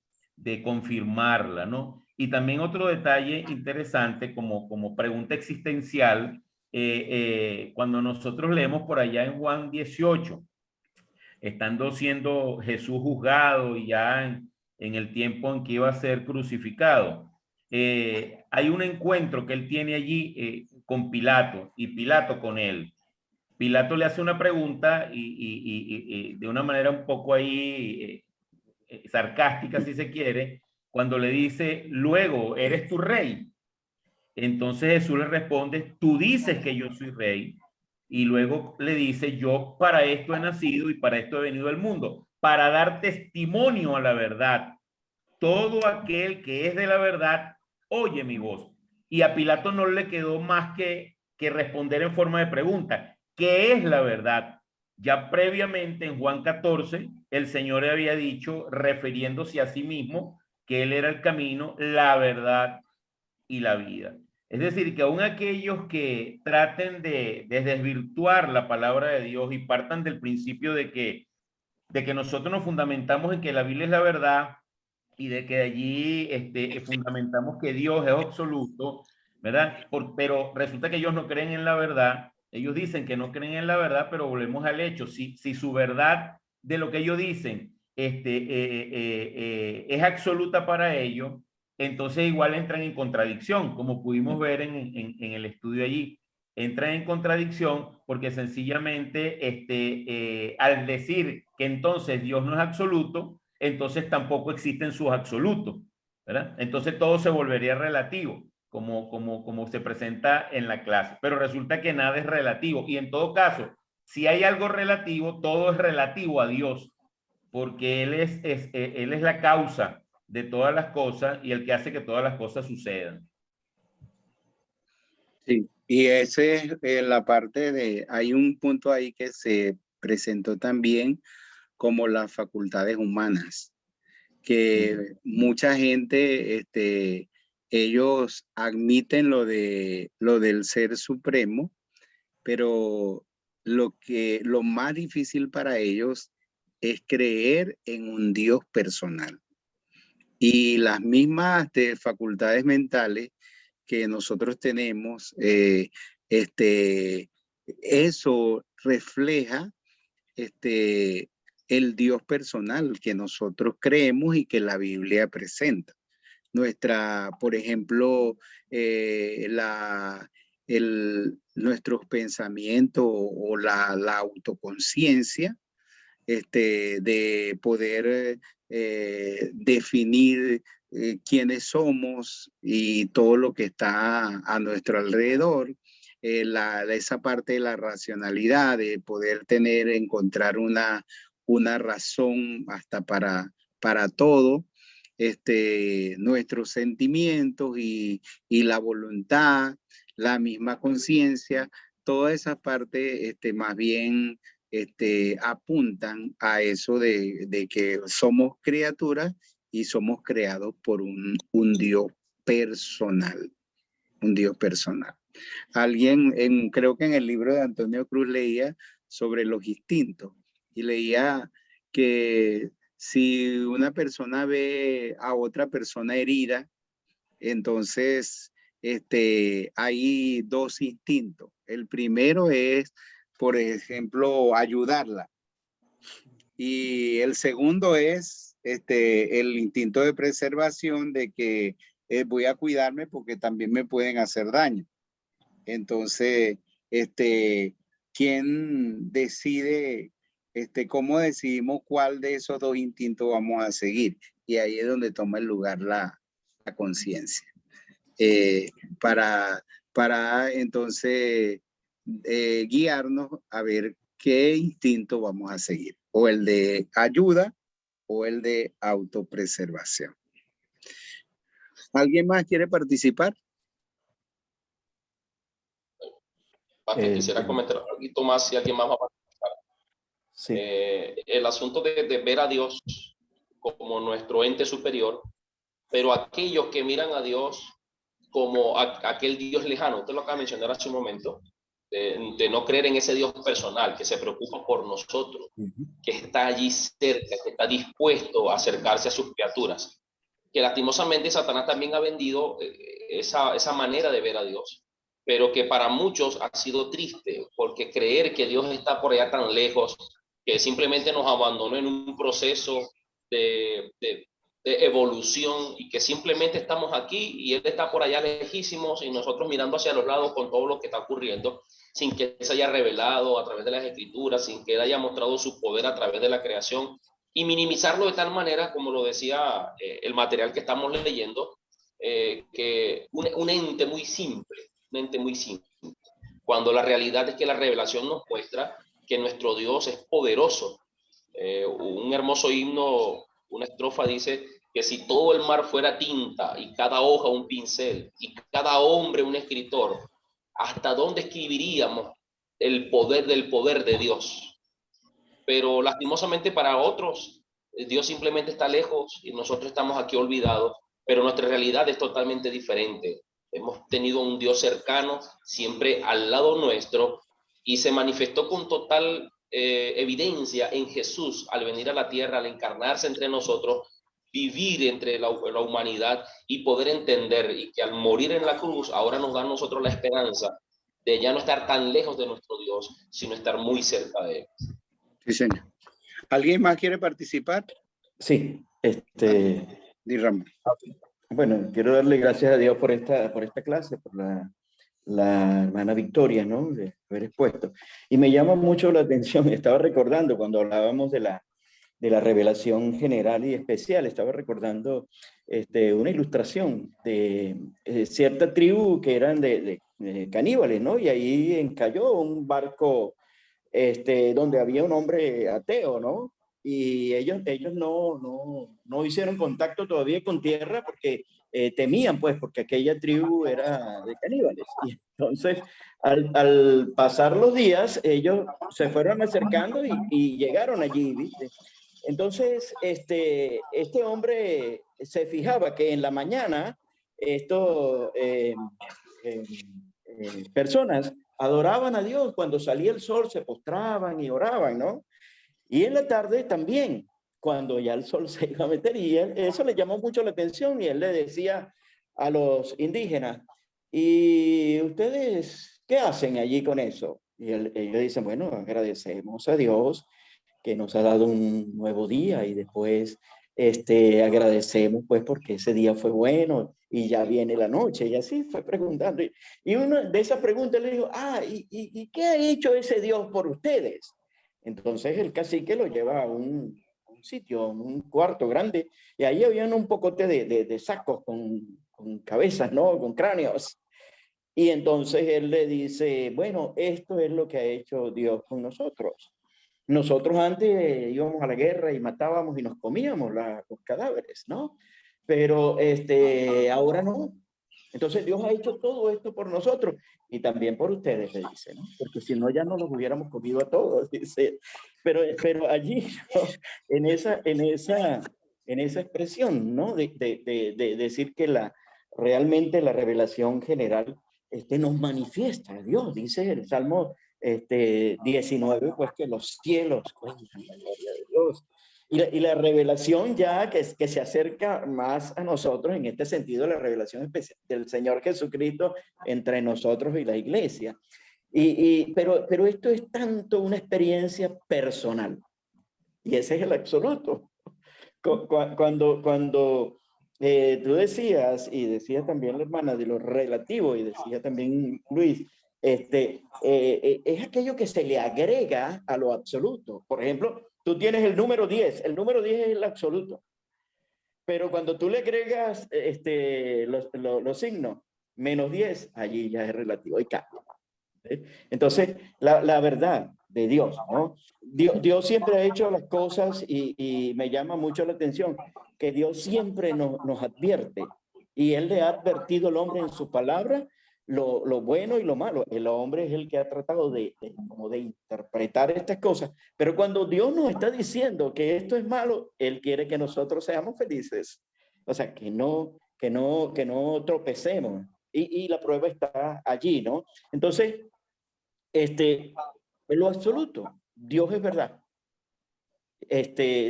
confirmarla, ¿no? Y también otro detalle interesante como pregunta existencial, cuando nosotros leemos por allá en Juan 18, estando siendo Jesús juzgado y ya en el tiempo en que iba a ser crucificado, hay un encuentro que él tiene allí con Pilato y Pilato con él. Pilato le hace una pregunta y de una manera un poco ahí sarcástica, si se quiere, cuando le dice, luego, ¿eres tu rey? Entonces Jesús le responde, tú dices que yo soy rey. Y luego le dice, yo para esto he nacido y para esto he venido al mundo, para dar testimonio a la verdad. Todo aquel que es de la verdad, oye mi voz. Y a Pilato no le quedó más que responder en forma de pregunta, ¿qué es la verdad? Ya previamente en Juan 14, el Señor había dicho, refiriéndose a sí mismo, que Él era el camino, la verdad y la vida. Es decir, que aún aquellos que traten de desvirtuar la palabra de Dios y partan del principio de que nosotros nos fundamentamos en que la Biblia es la verdad y de que allí fundamentamos que Dios es absoluto, ¿verdad? Pero resulta que ellos no creen en la verdad. Ellos dicen que no creen en la verdad, pero volvemos al hecho. Si su verdad de lo que ellos dicen es absoluta para ellos, entonces igual entran en contradicción, como pudimos ver en el estudio allí. Entran en contradicción porque sencillamente al decir que entonces Dios no es absoluto, entonces tampoco existen sus absolutos, ¿verdad? Entonces todo se volvería relativo, como se presenta en la clase. Pero resulta que nada es relativo. Y en todo caso, si hay algo relativo, todo es relativo a Dios, porque Él es la causa de todas las cosas y el que hace que todas las cosas sucedan. Sí, y ese es la parte de, hay un punto ahí que se presentó también como las facultades humanas, que mucha gente, ellos admiten lo del ser supremo, pero lo más difícil para ellos es creer en un Dios personal. Y las mismas facultades mentales que nosotros tenemos, eso refleja el Dios personal que nosotros creemos y que la Biblia presenta. Por ejemplo, nuestros pensamientos o la autoconciencia, de poder definir quiénes somos y todo lo que está a nuestro alrededor, esa parte de la racionalidad, de poder encontrar una razón hasta para todo, nuestros sentimientos y la voluntad, la misma conciencia, toda esa parte más bien apuntan a eso de que somos criaturas y somos creados por un Dios personal, un Dios personal. Creo que en el libro de Antonio Cruz leía sobre los instintos y leía que si una persona ve a otra persona herida, entonces hay dos instintos. El primero es, por ejemplo, ayudarla. Y el segundo es el instinto de preservación de que voy a cuidarme porque también me pueden hacer daño. Entonces, ¿quién decide, cómo decidimos cuál de esos dos instintos vamos a seguir? Y ahí es donde toma el lugar la conciencia. Para entonces guiarnos a ver qué instinto vamos a seguir, o el de ayuda o el de autopreservación. ¿Alguien más quiere participar? Quisiera comentar un poquito más si alguien más va a participar. Sí. El asunto de ver a Dios como nuestro ente superior, pero aquellos que miran a Dios como aquel Dios lejano, usted lo acaba de mencionar hace un momento, de no creer en ese Dios personal que se preocupa por nosotros, que está allí cerca, que está dispuesto a acercarse a sus criaturas, que lastimosamente Satanás también ha vendido esa manera de ver a Dios, pero que para muchos ha sido triste, porque creer que Dios está por allá tan lejos, que simplemente nos abandonó en un proceso de evolución y que simplemente estamos aquí y Él está por allá lejísimos y nosotros mirando hacia los lados con todo lo que está ocurriendo, sin que se haya revelado a través de las escrituras, sin que Él haya mostrado su poder a través de la creación, y minimizarlo de tal manera, como lo decía el material que estamos leyendo, que un ente muy simple, cuando la realidad es que la revelación nos muestra que nuestro Dios es poderoso. Un hermoso himno, una estrofa dice que si todo el mar fuera tinta y cada hoja un pincel y cada hombre un escritor, ¿hasta dónde escribiríamos el poder del poder de Dios? Pero lastimosamente para otros, Dios simplemente está lejos y nosotros estamos aquí olvidados, pero nuestra realidad es totalmente diferente. Hemos tenido un Dios cercano, siempre al lado nuestro, y se manifestó con total evidencia en Jesús al venir a la tierra, al encarnarse entre nosotros, vivir entre la humanidad y poder entender, y que al morir en la cruz ahora nos da a nosotros la esperanza de ya no estar tan lejos de nuestro Dios, sino estar muy cerca de Él. Sí, señor. ¿Alguien más quiere participar? Sí, Di Ramón. Bueno, quiero darle gracias a Dios por esta clase, por la hermana Victoria, ¿no? De haber expuesto. Y me llama mucho la atención, estaba recordando cuando hablábamos de la revelación general y especial, estaba recordando una ilustración de cierta tribu que eran de caníbales, ¿no? Y ahí encalló un barco donde había un hombre ateo, ¿no? Y ellos no hicieron contacto todavía con tierra porque temían, pues, porque aquella tribu era de caníbales. Y entonces, al pasar los días, ellos se fueron acercando y llegaron allí, ¿viste? Entonces, este hombre se fijaba que en la mañana personas adoraban a Dios. Cuando salía el sol se postraban y oraban, ¿no? Y en la tarde también, cuando ya el sol se iba a meter, y eso le llamó mucho la atención, y él le decía a los indígenas, ¿y ustedes qué hacen allí con eso? Y ellos dicen, bueno, agradecemos a Dios que nos ha dado un nuevo día, y después agradecemos pues porque ese día fue bueno y ya viene la noche, y así fue preguntando. Y una de esas preguntas le dijo, ¿y qué ha hecho ese Dios por ustedes? Entonces el cacique lo lleva a un sitio, un cuarto grande, y ahí habían un pocote de sacos con cabezas, ¿no? Con cráneos. Y entonces él le dice, bueno, esto es lo que ha hecho Dios con nosotros. Nosotros antes íbamos a la guerra y matábamos y nos comíamos los cadáveres, ¿no? Pero ahora no. Entonces Dios ha hecho todo esto por nosotros y también por ustedes, le dice, ¿no? Porque si no ya no los hubiéramos comido a todos, dice. Pero allí, ¿no? en esa expresión, ¿no? De decir que realmente la revelación general nos manifiesta a Dios, dice el Salmo 19, pues que los cielos cuentan la gloria de Dios. Y la revelación ya que se acerca más a nosotros, en este sentido, la revelación especial del Señor Jesucristo entre nosotros y la iglesia. Pero esto es tanto una experiencia personal. Y ese es el absoluto. Cuando tú decías, y decía también la hermana, de lo relativo, y decía también Luis, es aquello que se le agrega a lo absoluto. Por ejemplo, tú tienes el número 10 es el absoluto. Pero cuando tú le agregas los signos, -10, allí ya es relativo, y cambia. Entonces, la verdad de Dios, ¿no? Dios siempre ha hecho las cosas y me llama mucho la atención que Dios siempre nos advierte, y Él le ha advertido al hombre en su palabra lo bueno y lo malo. El hombre es el que ha tratado como de interpretar estas cosas, pero cuando Dios nos está diciendo que esto es malo, Él quiere que nosotros seamos felices. O sea, que no tropecemos. Y la prueba está allí, ¿no? Entonces, en lo absoluto, Dios es verdad.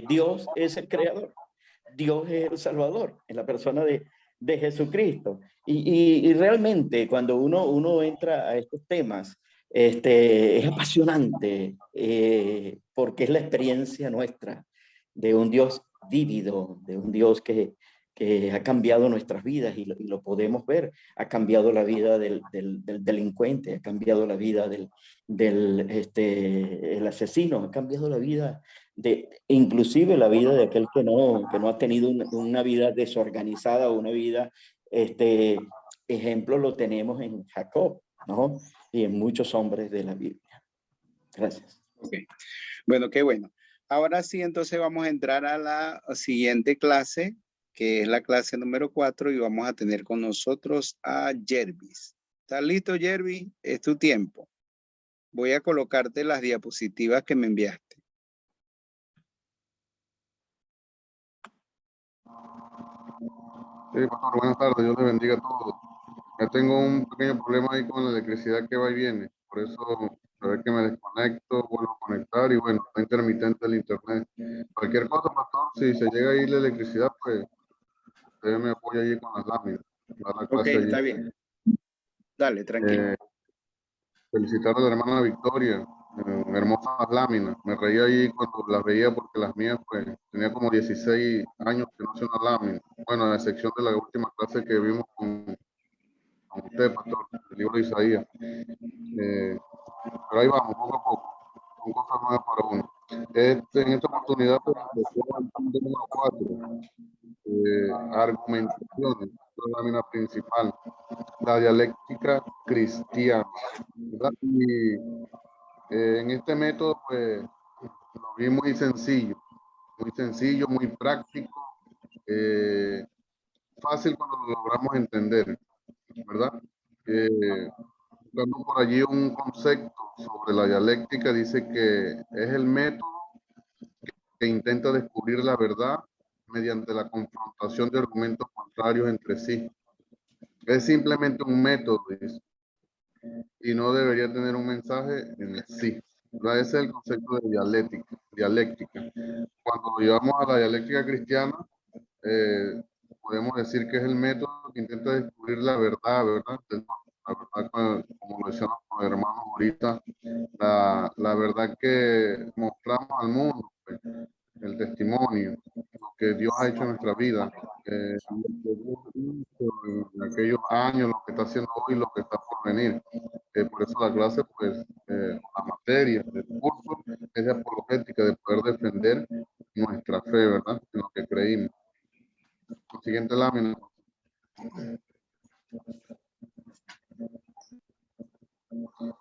Dios es el creador. Dios es el salvador en la persona de Jesucristo. Y realmente cuando uno entra a estos temas, es apasionante porque es la experiencia nuestra de un Dios vívido, de un Dios que ha cambiado nuestras vidas, y lo podemos ver. Ha cambiado la vida del delincuente, ha cambiado la vida el asesino, ha cambiado la vida inclusive la vida de aquel que no ha tenido una vida desorganizada, o una vida, ejemplo lo tenemos en Jacob, ¿no? Y en muchos hombres de la Biblia. Gracias. Okay. Bueno, qué bueno. Ahora sí, entonces vamos a entrar a la siguiente clase, que es la clase número 4, y vamos a tener con nosotros a Jervis. ¿Estás listo, Jervis? Es tu tiempo. Voy a colocarte las diapositivas que me enviaste. Sí, pastor, buenas tardes, Dios le bendiga a todos. Ya tengo un pequeño problema ahí con la electricidad que va y viene, por eso a ver que me desconecto, vuelvo a conectar, y bueno, está intermitente el internet. Cualquier cosa, pastor, si se llega a ir la electricidad, pues usted me apoya allí con las láminas. Ok, está bien. Dale, tranquilo. Felicitar a la hermana Victoria, hermosas láminas. Me reía ahí cuando las veía porque las mías, pues, tenía como 16 años que no hacía una lámina. Bueno, a excepción de la última clase que vimos con usted, pastor, el libro de Isaías. Pero ahí vamos, poco a poco. Son cosas nuevas para uno. En esta oportunidad, pues, el punto número 4, argumentaciones, la lámina principal, la dialéctica cristiana, ¿verdad? Y en este método, pues, lo vi muy sencillo, muy práctico, fácil cuando lo logramos entender, ¿verdad? Dando por allí un concepto sobre la dialéctica, dice que es el método que intenta descubrir la verdad mediante la confrontación de argumentos contrarios entre sí. Es simplemente un método, dice. y no debería tener un mensaje en sí. ¿Verdad? Ese es el concepto de dialéctica. Cuando lo llevamos a la dialéctica cristiana, podemos decir que es el método que intenta descubrir la verdad, ¿verdad? La verdad, como lo decían los hermanos ahorita, la verdad que mostramos al mundo, pues, el testimonio, lo que Dios ha hecho en nuestra vida, lo que Dios hizo en aquellos años, lo que está haciendo hoy, lo que está por venir. Por eso la clase, pues, la materia del curso es de apologética, de poder defender nuestra fe, ¿verdad? En lo que creímos. Siguiente lámina.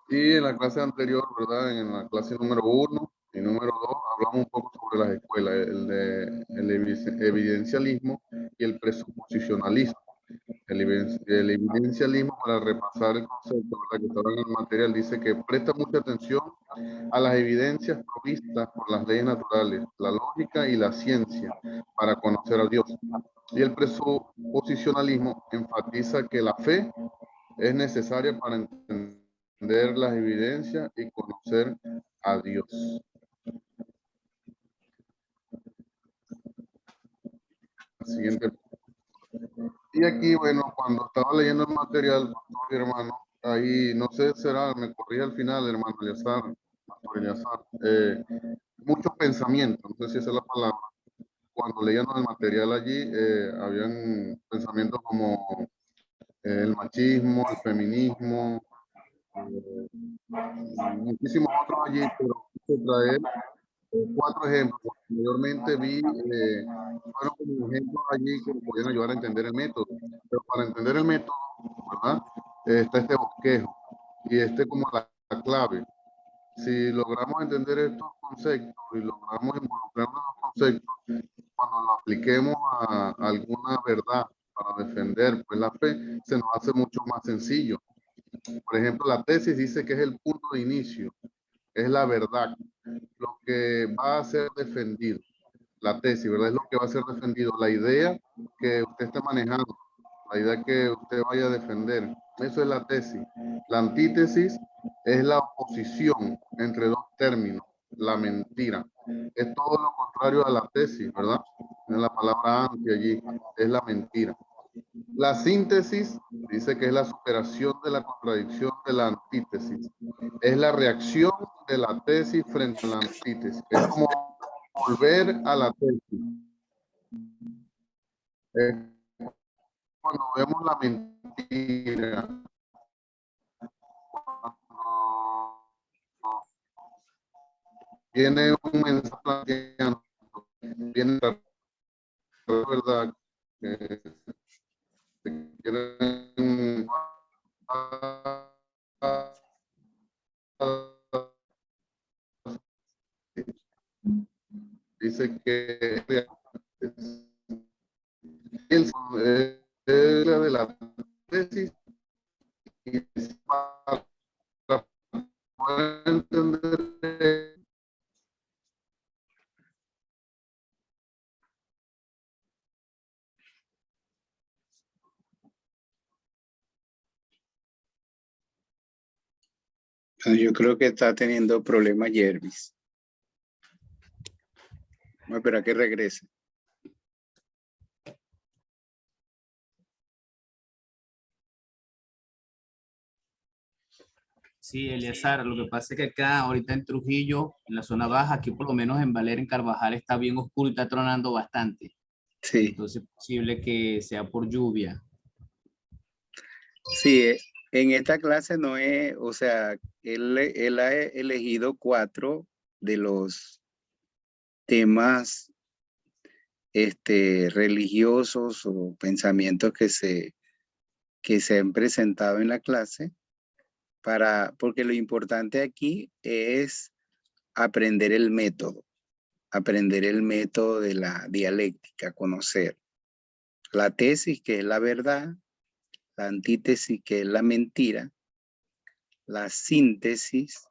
Y en la clase anterior, ¿verdad? En la clase número 1 y número 2, hablamos un poco sobre las escuelas, el evidencialismo y el presuposicionalismo. El evidencialismo, para repasar el concepto, ¿verdad?, que estaba en el material, dice que presta mucha atención a las evidencias provistas por las leyes naturales, la lógica y la ciencia para conocer a Dios. Y el presuposicionalismo enfatiza que la fe es necesaria para entender las evidencias y conocer a Dios. Siguiente. Y aquí, bueno, cuando estaba leyendo el material, pastor, hermano, ahí, no sé, será, me corrige al final, hermano Eleazar, pastor Eleazar, muchos pensamientos, no sé si esa es la palabra. Cuando leían el material allí, habían pensamientos como el machismo, el feminismo, muchísimos otros allí, pero quise traer 4 ejemplos. Anteriormente vi, fueron como ejemplos allí que podían ayudar a entender el método. Pero para entender el método, ¿verdad? Está este bosquejo y como la clave. Si logramos entender estos conceptos y logramos involucrarnos en los conceptos, cuando lo apliquemos a alguna verdad para defender, pues, la fe, se nos hace mucho más sencillo. Por ejemplo, la tesis dice que es el punto de inicio, es la verdad, lo que va a ser defendido. La tesis, ¿verdad? Es lo que va a ser defendido, la idea que usted está manejando, la idea que usted vaya a defender. Eso es la tesis. La antítesis es la oposición entre dos términos, la mentira. Es todo lo contrario a la tesis, ¿verdad? Es la palabra anti allí, es la mentira. La síntesis dice que es la superación de la contradicción de la antítesis. Es la reacción de la tesis frente a la antítesis. Es como volver a la tesis. Cuando vemos la mentira, viene un mensaje, viene la verdad que quieren dice que es la de la tesis y para poder entender Yo creo que está teniendo problemas Jervis. Vamos a esperar que regrese. Sí, Eleazar, lo que pasa es que acá, ahorita en Trujillo, en la zona baja, aquí por lo menos en Valera, en Carvajal, está bien oscuro y está tronando bastante. Sí. Entonces es posible que sea por lluvia. Sí, en esta clase no es, o sea, él ha elegido 4 de los temas religiosos o pensamientos que se han presentado en la clase, porque lo importante aquí es aprender el método de la dialéctica, conocer la tesis, que es la verdad, la antítesis, que es la mentira, la síntesis,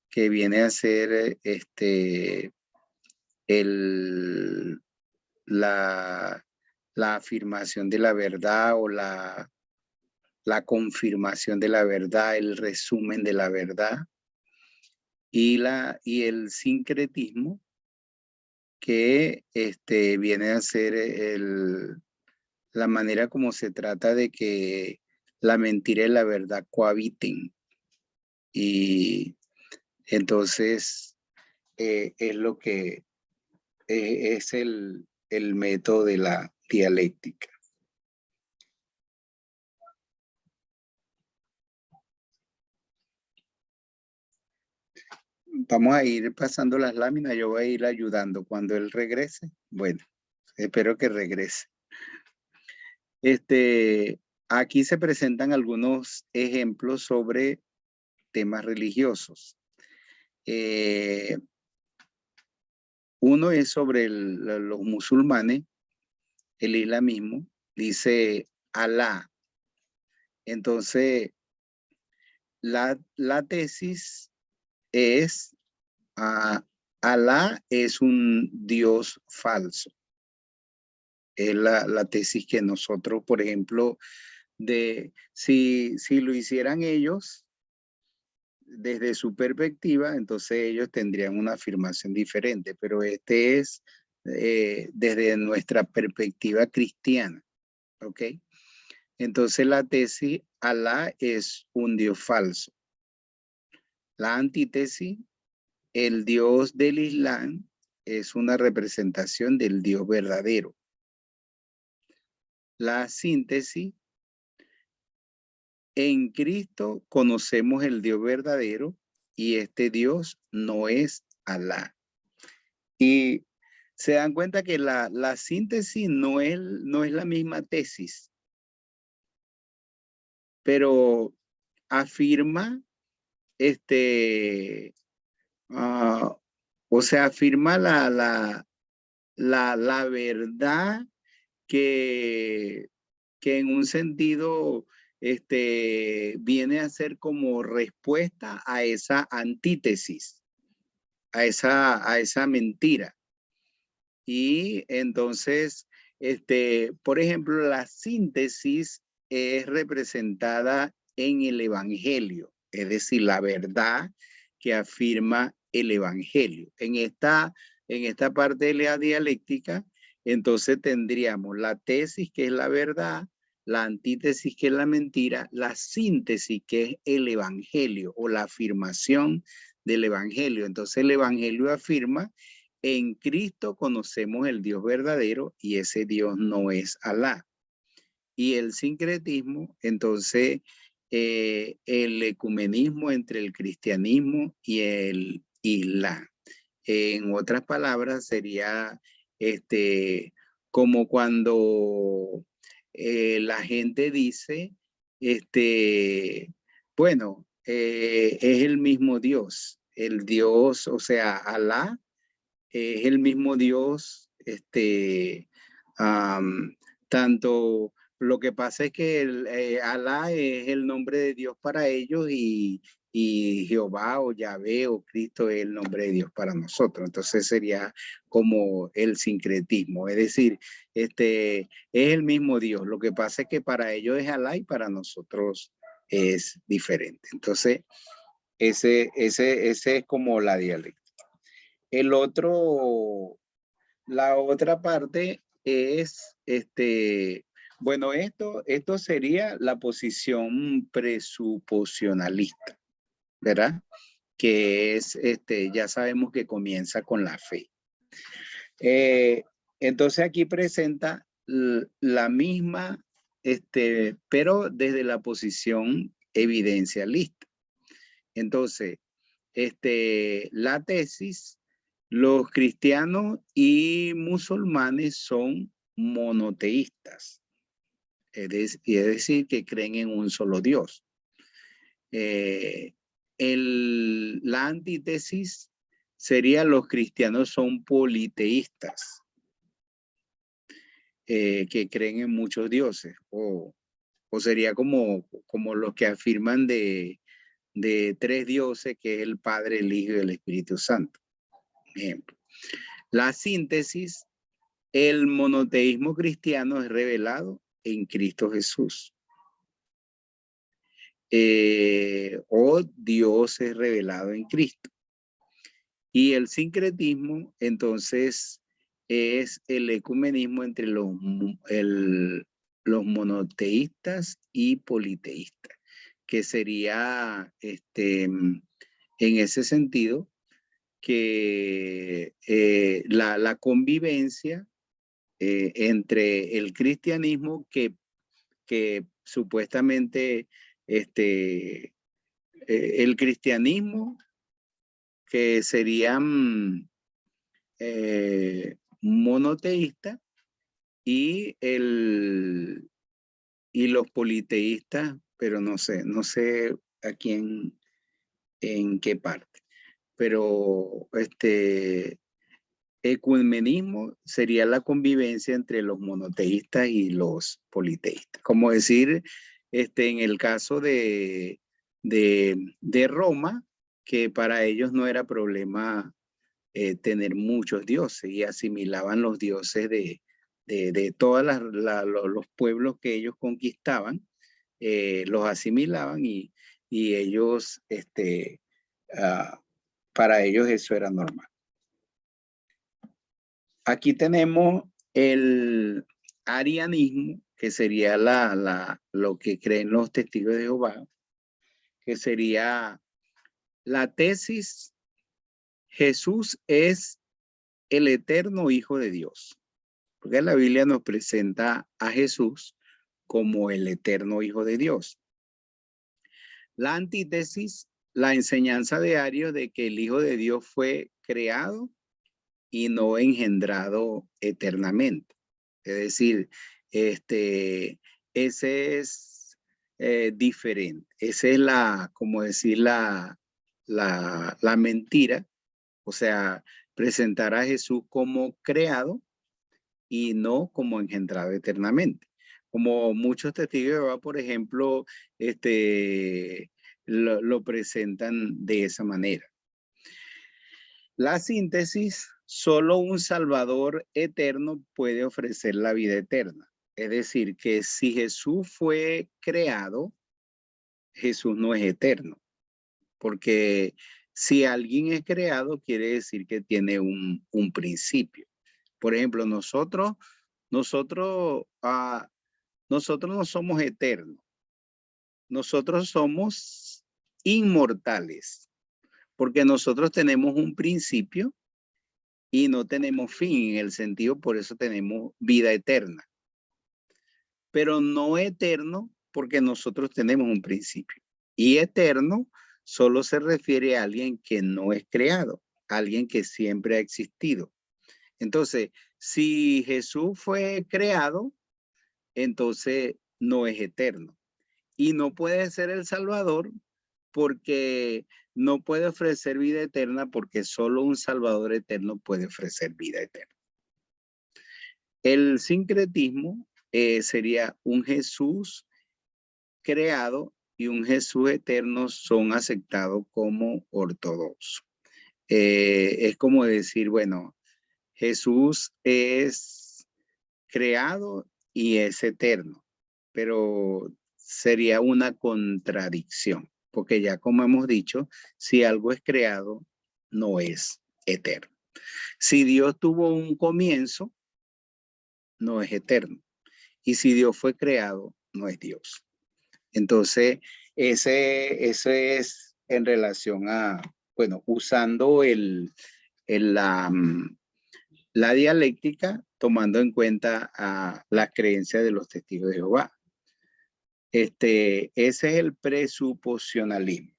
que viene a ser la afirmación de la verdad o la confirmación de la verdad, el resumen de la verdad, y el sincretismo, que viene a ser la manera como se trata de que la mentira y la verdad cohabiten. Y entonces es lo que es el método de la dialéctica. Vamos a ir pasando las láminas, yo voy a ir ayudando cuando él regrese. Bueno, espero que regrese. Aquí se presentan algunos ejemplos sobre temas religiosos. Uno es sobre los musulmanes, el islamismo, dice Alá. Entonces, la tesis es, Alá es un Dios falso. Es la tesis que nosotros, por ejemplo, si lo hicieran ellos, desde su perspectiva, entonces ellos tendrían una afirmación diferente, pero este es desde nuestra perspectiva cristiana, ¿ok? Entonces la tesis, Alá es un Dios falso. La antítesis, el Dios del Islam es una representación del Dios verdadero. La síntesis, en Cristo conocemos el Dios verdadero y este Dios no es Alá. Y se dan cuenta que la síntesis no es la misma tesis, pero afirma, o sea, afirma la verdad que en un sentido viene a ser como respuesta a esa antítesis, a esa mentira. Y entonces, por ejemplo, la síntesis es representada en el Evangelio, es decir, la verdad que afirma el Evangelio. En esta parte de la dialéctica, entonces tendríamos la tesis, que es la verdad, la antítesis, que es la mentira, la síntesis, que es el Evangelio o la afirmación del Evangelio. Entonces el Evangelio afirma: en Cristo conocemos el Dios verdadero y ese Dios no es Alá. Y el sincretismo, entonces, el ecumenismo entre el cristianismo y el Islam. En otras palabras, sería como cuando la gente dice, bueno, es el mismo Dios. El Dios, o sea, Alá, es el mismo Dios, tanto lo que pasa es que Alá es el nombre de Dios para ellos y Jehová o Yahvé o Cristo es el nombre de Dios para nosotros. Entonces sería como el sincretismo, es decir, es el mismo Dios. Lo que pasa es que para ellos es Alá y para nosotros es diferente. Entonces, ese es como la dialéctica. La otra parte es, bueno, esto sería la posición presuposicionalista, ¿verdad? Que es, ya sabemos que comienza con la fe. Entonces aquí presenta la misma, pero desde la posición evidencialista. Entonces, la tesis: los cristianos y musulmanes son monoteístas, es decir, que creen en un solo Dios. La antítesis sería: los cristianos son politeístas, que creen en muchos dioses, o sería como los que afirman de tres dioses, que es el Padre, el Hijo y el Espíritu Santo. Ejemplo. La síntesis: el monoteísmo cristiano es revelado en Cristo Jesús. o Dios es revelado en Cristo. Y el sincretismo, entonces, es el ecumenismo entre los monoteístas y politeístas, que sería, en ese sentido, que la convivencia entre el cristianismo que supuestamente el cristianismo que serían monoteístas y los politeístas, pero no sé aquí en qué parte, pero ecumenismo sería la convivencia entre los monoteístas y los politeístas. Como decir, en el caso de Roma, que para ellos no era problema tener muchos dioses y asimilaban los dioses de todos los pueblos que ellos conquistaban, los asimilaban y ellos, para ellos eso era normal. Aquí tenemos el arianismo, que sería lo que creen los testigos de Jehová, que sería la tesis: Jesús es el eterno Hijo de Dios. Porque la Biblia nos presenta a Jesús como el eterno Hijo de Dios. La antítesis, la enseñanza de Ario de que el Hijo de Dios fue creado y no engendrado eternamente. Es decir, ese es diferente. Esa es como decir, la mentira. O sea, presentar a Jesús como creado y no como engendrado eternamente. Como muchos testigos de Jehová, por ejemplo, lo presentan de esa manera. La síntesis: solo un Salvador eterno puede ofrecer la vida eterna. Es decir, que si Jesús fue creado, Jesús no es eterno. Porque si alguien es creado, quiere decir que tiene un principio. Por ejemplo, nosotros no somos eternos. Nosotros somos inmortales. Porque nosotros tenemos un principio y no tenemos fin en el sentido, por eso tenemos vida eterna. Pero no eterno porque nosotros tenemos un principio. Y eterno solo se refiere a alguien que no es creado, alguien que siempre ha existido. Entonces, si Jesús fue creado, entonces no es eterno. Y no puede ser el Salvador porque no puede ofrecer vida eterna, porque solo un Salvador eterno puede ofrecer vida eterna. El sincretismo sería un Jesús creado y un Jesús eterno son aceptados como ortodoxos. Es como decir, bueno, Jesús es creado y es eterno, pero sería una contradicción, porque ya como hemos dicho, si algo es creado, no es eterno. Si Dios tuvo un comienzo, no es eterno. Y si Dios fue creado, no es Dios. Entonces, ese es en relación a, bueno, usando la dialéctica, tomando en cuenta a las creencias de los testigos de Jehová. Ese es el presuposicionalismo.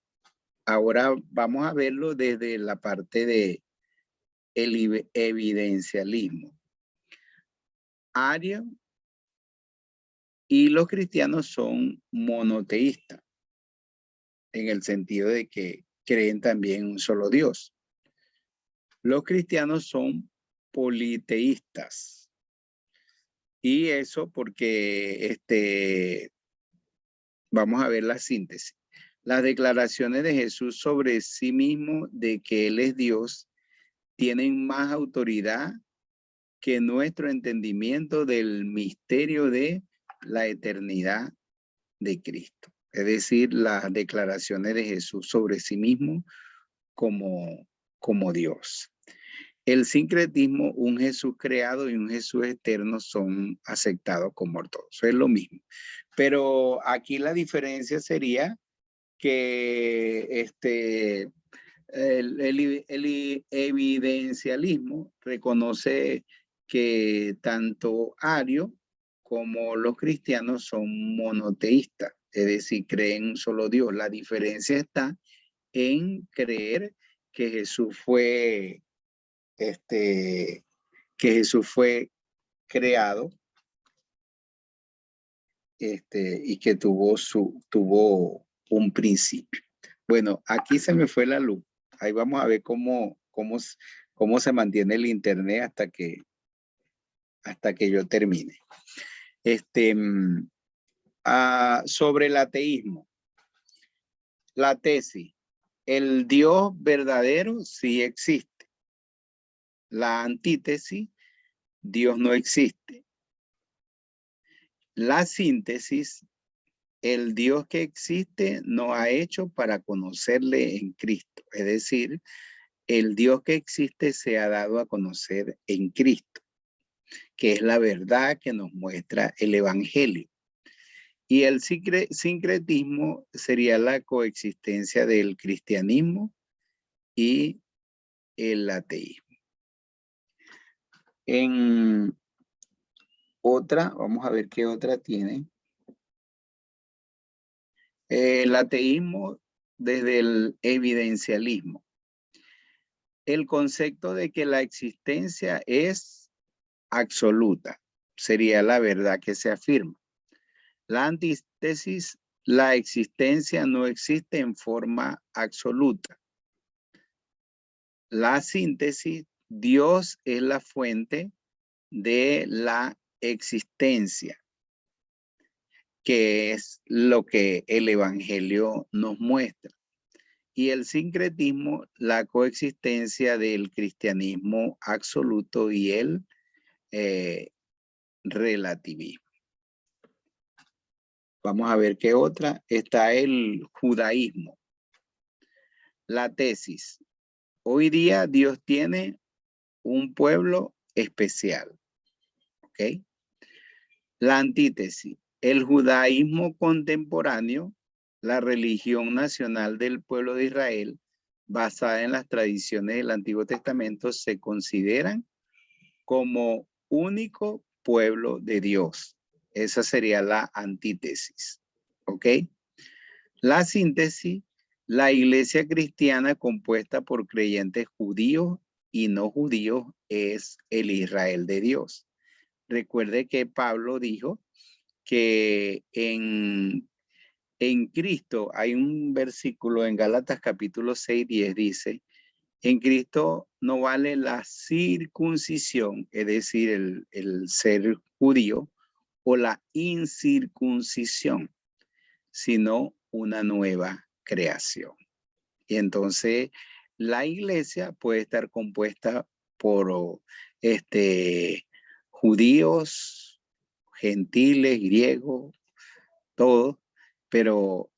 Ahora vamos a verlo desde la parte de el evidencialismo. Ario y los cristianos son monoteístas, en el sentido de que creen también en un solo Dios. Los cristianos son politeístas. Y eso porque vamos a ver la síntesis. Las declaraciones de Jesús sobre sí mismo de que Él es Dios tienen más autoridad que nuestro entendimiento del misterio de la eternidad de Cristo. es decir, las declaraciones de Jesús sobre sí mismo como Dios. El sincretismo, un Jesús creado y un Jesús eterno son aceptados como ortodoxos, es lo mismo. Pero aquí la diferencia sería que el evidencialismo reconoce que tanto Ario como los cristianos son monoteístas, es decir, creen un solo Dios. La diferencia está en creer que Jesús fue, creado y que tuvo un principio. Bueno, aquí se me fue la luz. Ahí vamos a ver cómo se mantiene el internet hasta que yo termine. Sobre el ateísmo. La tesis. El Dios verdadero sí existe. La antítesis. Dios no existe. La síntesis. El Dios que existe nos ha hecho para conocerle en Cristo. Es decir, el Dios que existe se ha dado a conocer en Cristo, que es la verdad que nos muestra el Evangelio. Y el sincretismo sería la coexistencia del cristianismo y el ateísmo. En otra, vamos a ver qué otra tiene. El ateísmo desde el evidencialismo. El concepto de que la existencia es absoluta sería la verdad que se afirma. La antítesis, la existencia no existe en forma absoluta. La síntesis, Dios es la fuente de la existencia, que es lo que el Evangelio nos muestra. Y el sincretismo, la coexistencia del cristianismo absoluto y el relativismo. Vamos a ver qué otra. Está el judaísmo. La tesis. Hoy día Dios tiene un pueblo especial. ¿Ok? La antítesis. El judaísmo contemporáneo, la religión nacional del pueblo de Israel, basada en las tradiciones del Antiguo Testamento, se consideran como único pueblo de Dios. Esa sería la antítesis. ¿Ok? La síntesis, la iglesia cristiana compuesta por creyentes judíos y no judíos es el Israel de Dios. Recuerde que Pablo dijo que en Cristo hay un versículo en Gálatas capítulo 6:10 dice, en Cristo no vale la circuncisión, es decir, el ser judío, o la incircuncisión, sino una nueva creación. Y entonces la iglesia puede estar compuesta por judíos, gentiles, griegos, todos, pero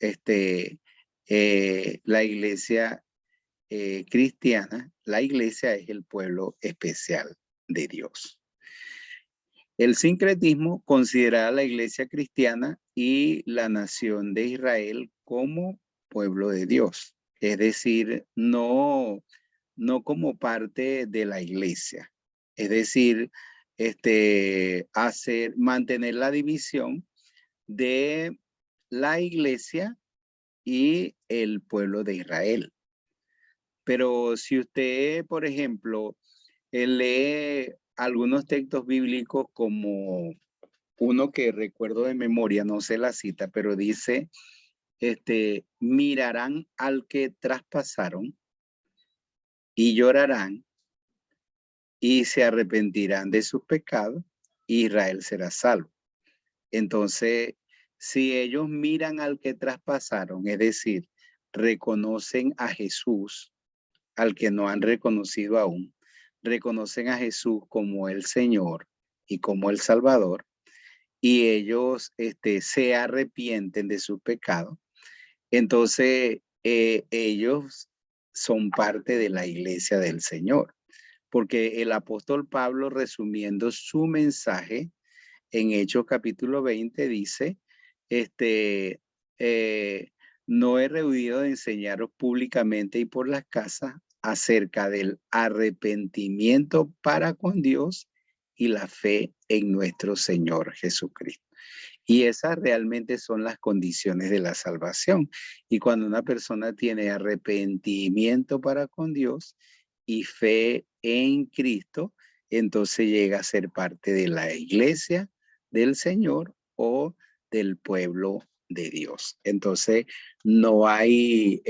la iglesia cristiana, la iglesia es el pueblo especial de Dios. El sincretismo considera a la iglesia cristiana y la nación de Israel como pueblo de Dios, es decir, no como parte de la iglesia, es decir, mantener la división de la iglesia y el pueblo de Israel. Pero si usted, por ejemplo, lee algunos textos bíblicos como uno que recuerdo de memoria, no sé la cita, pero dice, mirarán al que traspasaron y llorarán y se arrepentirán de sus pecados, Israel será salvo. Entonces, si ellos miran al que traspasaron, es decir, reconocen a Jesús, al que no han reconocido aún, reconocen a Jesús como el Señor y como el Salvador, y ellos se arrepienten de su pecado, Entonces, ellos son parte de la iglesia del Señor, porque el apóstol Pablo, resumiendo su mensaje en Hechos capítulo 20, dice, no he rehuido de enseñaros públicamente y por las casas acerca del arrepentimiento para con Dios y la fe en nuestro Señor Jesucristo. Y esas realmente son las condiciones de la salvación. Y cuando una persona tiene arrepentimiento para con Dios y fe en Cristo, entonces llega a ser parte de la iglesia del Señor o del pueblo de Dios. Entonces no hay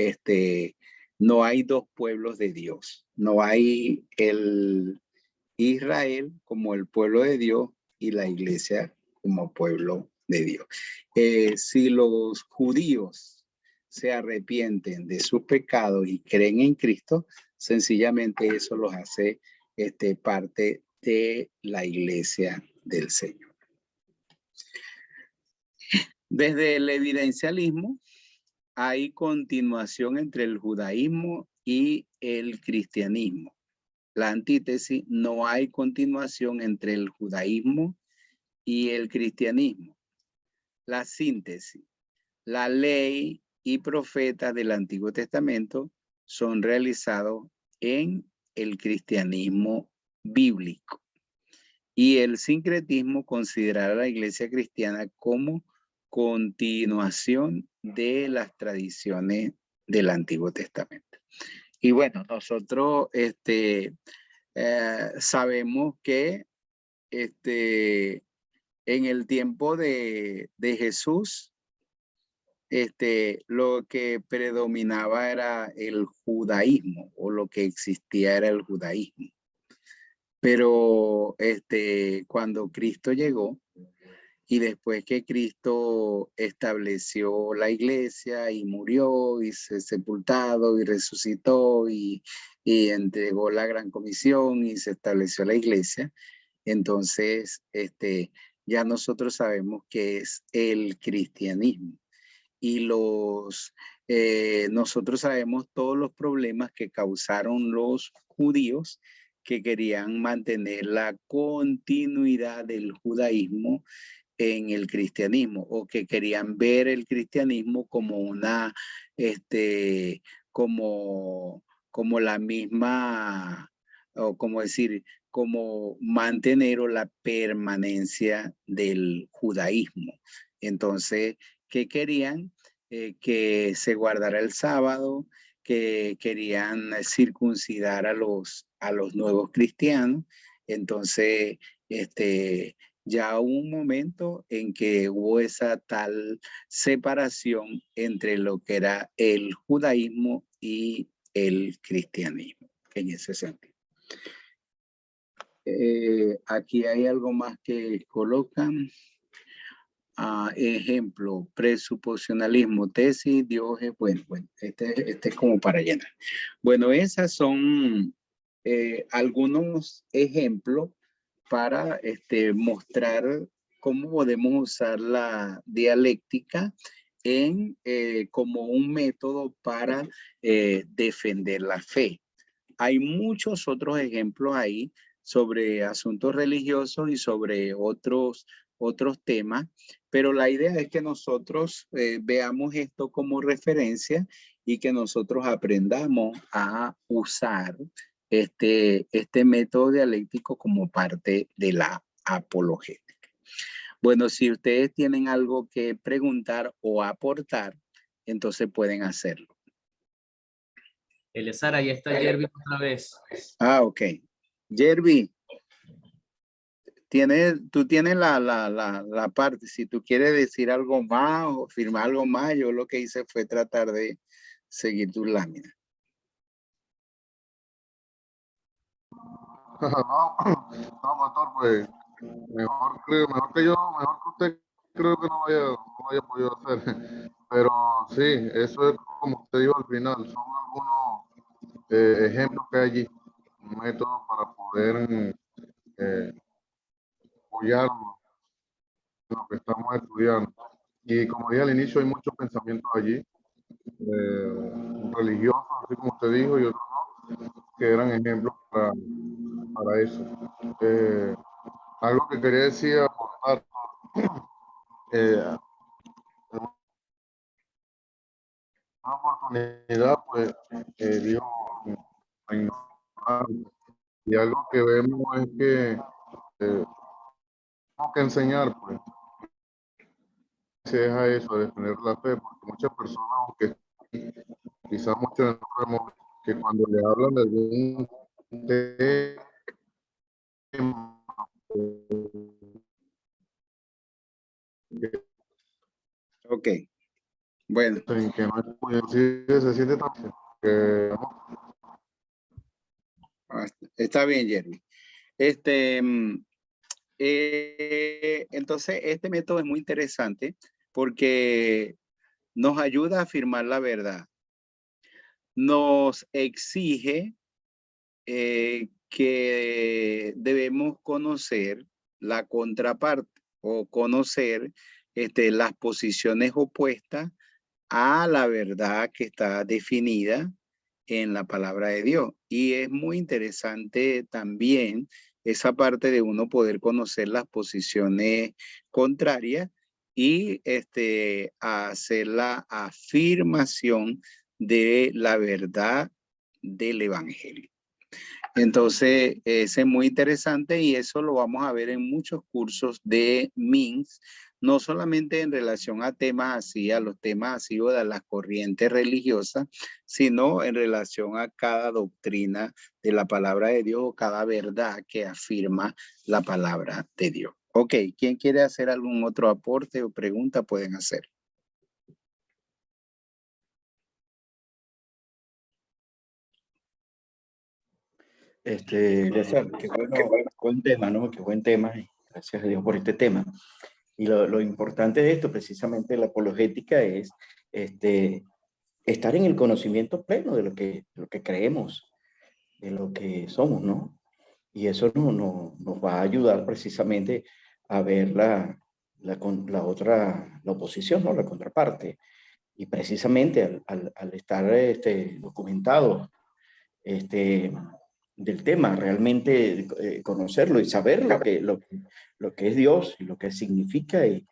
no hay dos pueblos de Dios. No hay el Israel como el pueblo de Dios y la iglesia como pueblo de Dios. Si los judíos se arrepienten de sus pecados y creen en Cristo, sencillamente eso los hace parte de la iglesia del Señor. Desde el evidencialismo hay continuación entre el judaísmo y el cristianismo. La antítesis, no hay continuación entre el judaísmo y el cristianismo. La síntesis, la ley y profetas del Antiguo Testamento son realizados en el cristianismo bíblico. Y el sincretismo considera a la iglesia cristiana como continuación de las tradiciones del Antiguo Testamento. Y bueno, nosotros sabemos que en el tiempo de Jesús, lo que predominaba era el judaísmo, o lo que existía era el judaísmo. Pero cuando Cristo llegó, y después que Cristo estableció la iglesia y murió y se sepultado y resucitó y entregó la gran comisión y se estableció la iglesia, entonces ya nosotros sabemos que es el cristianismo. Y nosotros sabemos todos los problemas que causaron los judíos que querían mantener la continuidad del judaísmo en el cristianismo, o que querían ver el cristianismo como una, como la misma, o como decir, como mantener o la permanencia del judaísmo. Entonces, ¿qué querían? Que se guardara el sábado, que querían circuncidar a los nuevos cristianos. Entonces, ya hubo un momento en que hubo esa tal separación entre lo que era el judaísmo y el cristianismo, en ese sentido. Aquí hay algo más que colocan. Ejemplo, presuposicionalismo, tesis, Dios es bueno. Este es como para llenar. Bueno, esas son algunos ejemplos para mostrar cómo podemos usar la dialéctica como un método para defender la fe. Hay muchos otros ejemplos ahí sobre asuntos religiosos y sobre otros temas, pero la idea es que nosotros veamos esto como referencia y que nosotros aprendamos a usar este método dialéctico como parte de la apologética. Bueno, si ustedes tienen algo que preguntar o aportar, entonces pueden hacerlo. Eleazar, ahí está Jerry otra vez. Ok. Jerry, tú tienes la parte, si tú quieres decir algo más o firmar algo más, yo lo que hice fue tratar de seguir tus láminas. No, pastor, pues mejor que usted, creo que no haya podido hacer. Pero sí, eso es como usted dijo al final, son algunos ejemplos que hay allí, un método para poder apoyarnos en lo que estamos estudiando. Y como dije al inicio, hay muchos pensamientos allí religiosos, así como usted dijo, y otros no, que eran ejemplos para eso. Algo que quería decir, aportar, una oportunidad, pues, Dios a ignorar. Y algo que vemos es que tenemos que enseñar, pues, se deja eso, de defender la fe, porque muchas personas, aunque quizás muchos de nosotros vemos que cuando le hablan de algún tema, Ok, bueno. en que no es muy así, se siente también que Está bien, Jeremy. Entonces, este método es muy interesante porque nos ayuda a afirmar la verdad. Nos exige que debemos conocer la contraparte o conocer las posiciones opuestas a la verdad que está definida en la palabra de Dios. Y es muy interesante también esa parte de uno poder conocer las posiciones contrarias y hacer la afirmación de la verdad del evangelio. Entonces, ese es muy interesante y eso lo vamos a ver en muchos cursos de MINS, no solamente en relación a temas así, a los temas así o de las corrientes religiosas, sino en relación a cada doctrina de la palabra de Dios o cada verdad que afirma la palabra de Dios. Ok, ¿quién quiere hacer algún otro aporte o pregunta? Pueden hacer. César, qué bueno, buen tema, ¿no? Qué buen tema, y gracias a Dios por este tema. Y lo importante de esto, precisamente la apologética, es estar en el conocimiento pleno de lo que creemos, de lo que somos, ¿no? Y eso nos va a ayudar precisamente a ver la oposición, ¿no? La contraparte. Y precisamente al estar documentado del tema, realmente conocerlo y saber lo que es Dios y lo que significa de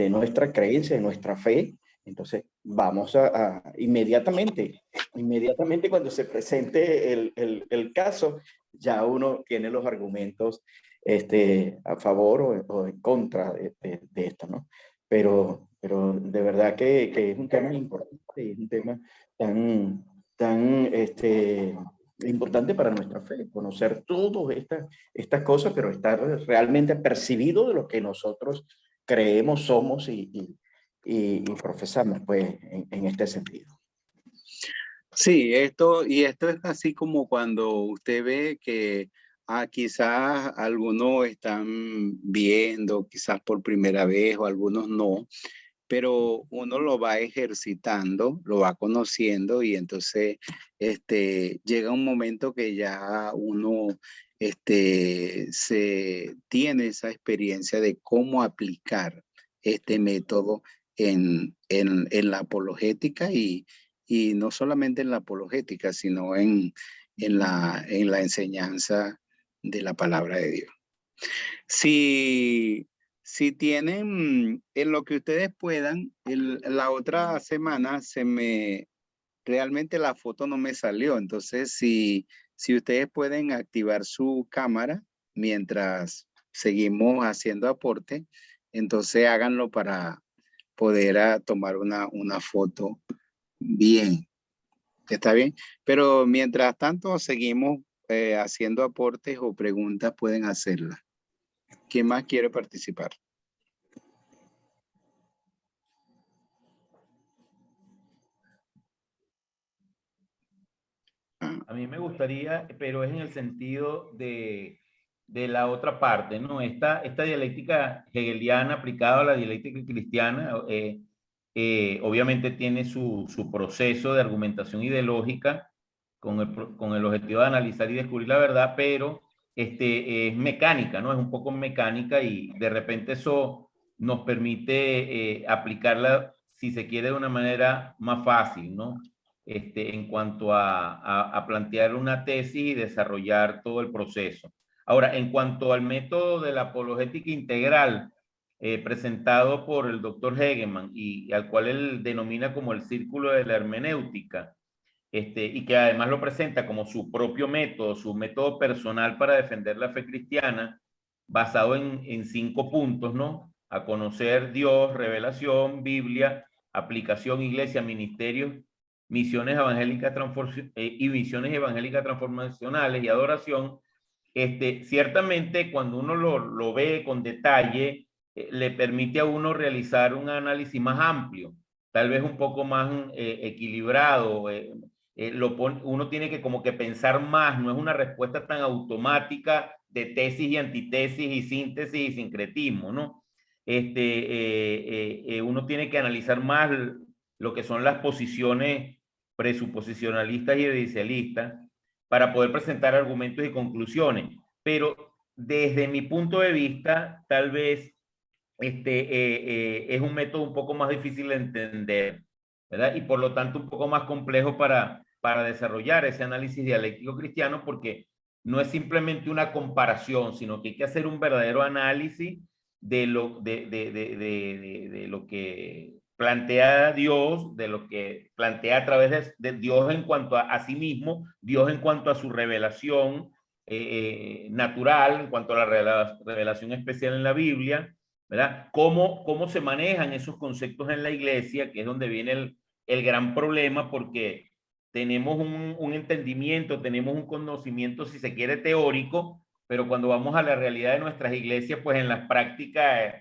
nuestra creencia, de nuestra fe. Entonces vamos a inmediatamente cuando se presente el caso, ya uno tiene los argumentos a favor o en contra de esto, ¿no? Pero de verdad que es un tema importante y es un tema tan importante para nuestra fe, conocer todas estas cosas, pero estar realmente percibido de lo que nosotros creemos, somos y profesamos, pues, en este sentido. Sí, esto es así como cuando usted ve que quizás algunos están viendo, quizás por primera vez o algunos no, pero uno lo va ejercitando, lo va conociendo y entonces llega un momento que ya uno se tiene esa experiencia de cómo aplicar este método en la apologética y no solamente en la apologética, sino en la enseñanza de la palabra de Dios. Si tienen en lo que ustedes puedan, la otra semana realmente la foto no me salió. Entonces, si ustedes pueden activar su cámara mientras seguimos haciendo aporte, entonces háganlo para poder tomar una foto bien. ¿Está bien? Pero mientras tanto seguimos haciendo aportes o preguntas, pueden hacerlas. ¿Quién más quiere participar? A mí me gustaría, pero es en el sentido de la otra parte, ¿no? Esta dialéctica hegeliana aplicada a la dialéctica cristiana, obviamente tiene su proceso de argumentación ideológica con el objetivo de analizar y descubrir la verdad, pero es mecánica, ¿no? Es un poco mecánica y de repente eso nos permite aplicarla si se quiere, de una manera más fácil, ¿no? En cuanto a plantear una tesis y desarrollar todo el proceso. Ahora, en cuanto al método de la apologética integral, presentado por el doctor Hegeman y al cual él denomina como el círculo de la hermenéutica, y que además lo presenta como su propio método, su método personal para defender la fe cristiana, basado en 5 puntos, ¿no? A conocer Dios, revelación, Biblia, aplicación, iglesia, ministerios, misiones evangélicas y misiones evangélicas transformacionales y adoración. Ciertamente, cuando uno lo ve con detalle, le permite a uno realizar un análisis más amplio, tal vez un poco más equilibrado. Uno tiene que como que pensar más, no es una respuesta tan automática de tesis y antitesis y síntesis y sincretismo, ¿no? Uno tiene que analizar más lo que son las posiciones presuposicionalistas y judicialistas para poder presentar argumentos y conclusiones. Pero desde mi punto de vista, tal vez es un método un poco más difícil de entender, ¿verdad? Y por lo tanto un poco más complejo para desarrollar ese análisis dialéctico cristiano, porque no es simplemente una comparación, sino que hay que hacer un verdadero análisis de lo que plantea Dios, de lo que plantea a través de Dios en cuanto a sí mismo, Dios en cuanto a su revelación natural, en cuanto a la revelación especial en la Biblia, ¿verdad? ¿Cómo se manejan esos conceptos en la iglesia? Que es donde viene el gran problema, porque tenemos un entendimiento, tenemos un conocimiento, si se quiere, teórico, pero cuando vamos a la realidad de nuestras iglesias, pues en las prácticas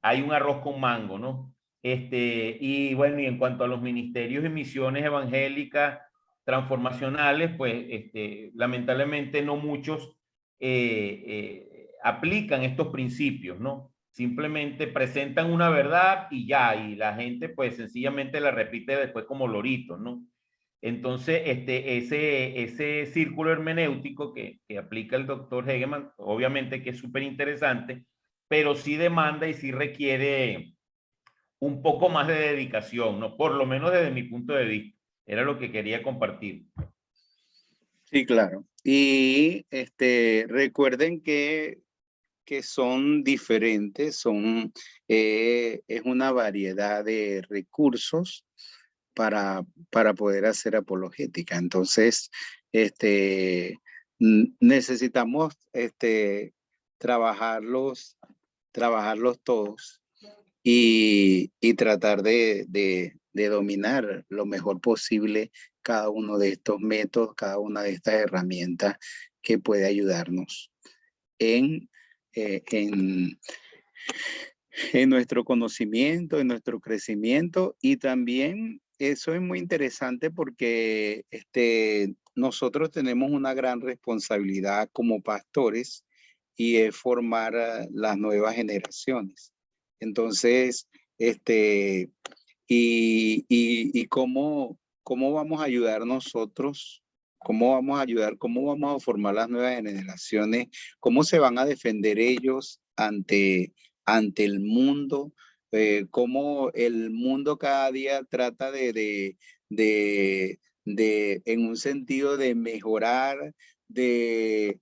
hay un arroz con mango, ¿no? Y bueno, y en cuanto a los ministerios y misiones evangélicas transformacionales, pues lamentablemente no muchos aplican estos principios, ¿no? Simplemente presentan una verdad y ya, y la gente pues sencillamente la repite después como loritos, ¿no? Entonces, ese círculo hermenéutico que aplica el doctor Hegeman, obviamente que es súper interesante, pero sí demanda y sí requiere un poco más de dedicación, ¿no? Por lo menos desde mi punto de vista. Era lo que quería compartir. Sí, claro. Y recuerden que son diferentes, es una variedad de recursos para poder hacer apologética. Entonces, necesitamos trabajarlos todos y tratar de dominar lo mejor posible cada uno de estos métodos, cada una de estas herramientas que puede ayudarnos en nuestro conocimiento, en nuestro crecimiento. Y también eso es muy interesante porque nosotros tenemos una gran responsabilidad como pastores y es formar a las nuevas generaciones. Entonces, y cómo vamos a ayudar nosotros, cómo vamos a formar las nuevas generaciones, cómo se van a defender ellos ante el mundo, cómo el mundo cada día trata en un sentido de mejorar, de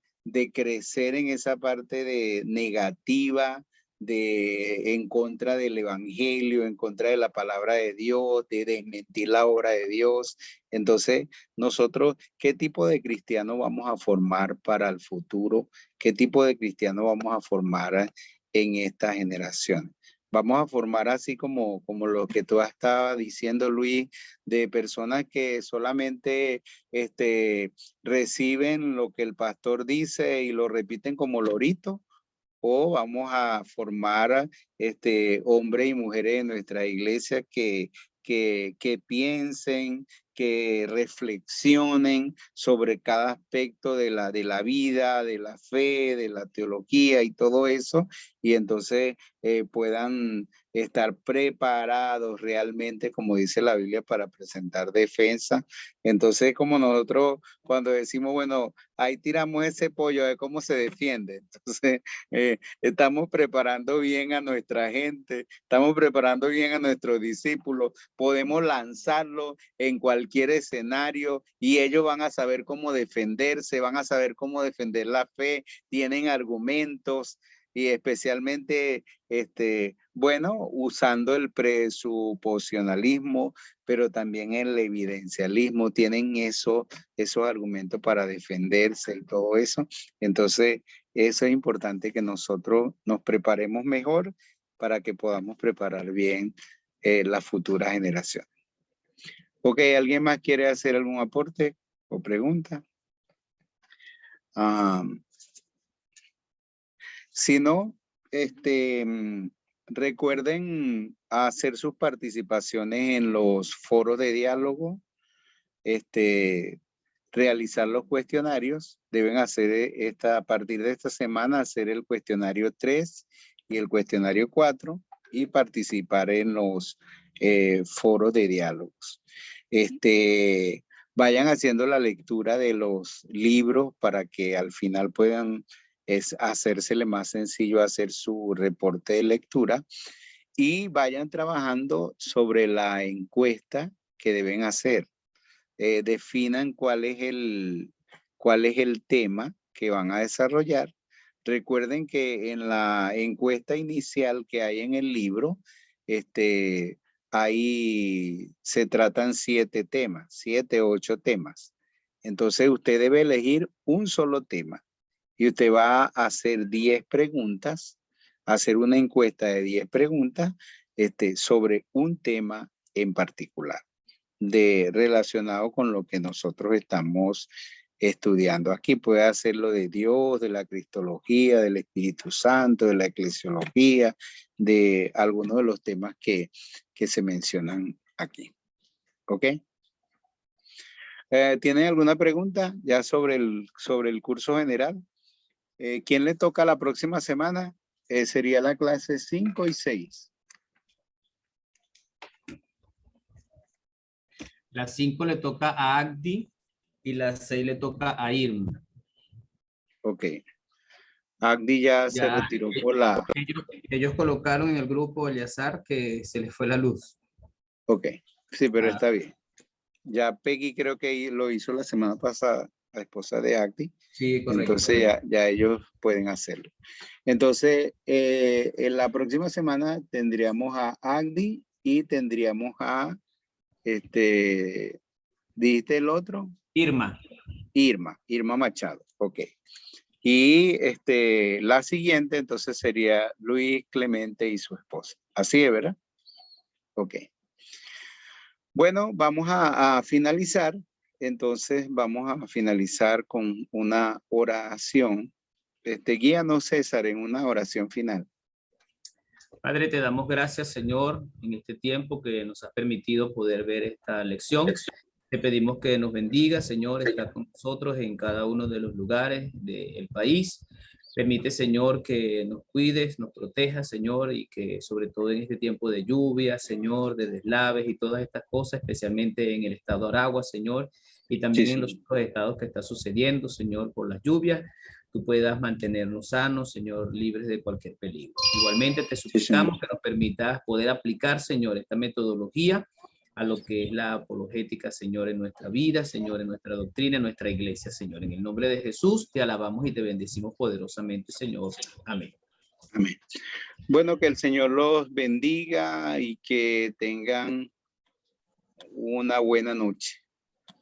crecer en esa parte de negativa, en contra del evangelio, en contra de la palabra de Dios, de desmentir la obra de Dios. Entonces, nosotros, ¿qué tipo de cristiano vamos a formar para el futuro? ¿Qué tipo de cristiano vamos a formar en esta generación? Vamos a formar así como lo que tú estabas diciendo, Luis, de personas que solamente reciben lo que el pastor dice y lo repiten como lorito, o vamos a formar hombres y mujeres en nuestra iglesia que piensen, que reflexionen sobre cada aspecto de la vida, de la fe, de la teología y todo eso, y entonces puedan estar preparados realmente, como dice la Biblia, para presentar defensa. Entonces, como nosotros cuando decimos, bueno, ahí tiramos ese pollo, a ver cómo se defiende. Entonces, estamos preparando bien a nuestra gente, estamos preparando bien a nuestros discípulos, podemos lanzarlo en cualquier escenario y ellos van a saber cómo defenderse, van a saber cómo defender la fe, tienen argumentos y especialmente, bueno, usando el presuposicionalismo, pero también el evidencialismo, tienen esos argumentos para defenderse y todo eso. Entonces, eso es importante que nosotros nos preparemos mejor para que podamos preparar bien las futuras generaciones. Ok, ¿alguien más quiere hacer algún aporte o pregunta? Si no, recuerden hacer sus participaciones en los foros de diálogo, realizar los cuestionarios. Deben hacer a partir de esta semana, hacer el cuestionario 3 y el cuestionario 4 y participar en los foros de diálogos. Vayan haciendo la lectura de los libros para que al final puedan hacérsele más sencillo hacer su reporte de lectura y vayan trabajando sobre la encuesta que deben hacer. Definan cuál es el tema que van a desarrollar. Recuerden que en la encuesta inicial que hay en el libro, ahí se tratan 7 temas, 7 o 8 temas. Entonces usted debe elegir un solo tema y usted va a hacer 10 preguntas, hacer una encuesta de 10 preguntas sobre un tema en particular, relacionado con lo que nosotros estamos estudiando. Aquí puede hacerlo de Dios, de la cristología, del Espíritu Santo, de la eclesiología, de algunos de los temas que se mencionan aquí. ¿Ok? ¿Tienen alguna pregunta ya sobre el curso general? ¿Quién le toca la próxima semana? Sería la clase 5 y 6. La 5 le toca a Agdi y la 6 le toca a Irma. Ok. Agdi ya se retiró por la... Ellos colocaron en el grupo Eleazar que se les fue la luz. Ok. Sí, pero está bien. Ya Peggy creo que lo hizo la semana pasada, la esposa de Agdi. Sí, correcto. Entonces ya ellos pueden hacerlo. Entonces, en la próxima semana tendríamos a Agdi y tendríamos a, ¿dijiste el otro? Irma. Irma Machado, ok. Y la siguiente entonces sería Luis Clemente y su esposa. Así es, ¿verdad? Ok. Bueno, vamos a finalizar. Entonces vamos a finalizar con una oración. Guíanos, César, en una oración final. Padre, te damos gracias, Señor, en este tiempo que nos has permitido poder ver esta lección. Te pedimos que nos bendiga, Señor, estar con nosotros en cada uno de los lugares del país. Permite, Señor, que nos cuides, nos protejas, Señor, y que sobre todo en este tiempo de lluvia, Señor, de deslaves y todas estas cosas, especialmente en el estado Aragua, Señor, y también en los otros estados que está sucediendo, Señor, por las lluvias, tú puedas mantenernos sanos, Señor, libres de cualquier peligro. Igualmente te suplicamos que nos permitas poder aplicar, Señor, esta metodología a lo que es la apologética, Señor, en nuestra vida, Señor, en nuestra doctrina, en nuestra iglesia, Señor. En el nombre de Jesús te alabamos y te bendecimos poderosamente, Señor. Amén. Amén. Bueno, que el Señor los bendiga y que tengan una buena noche.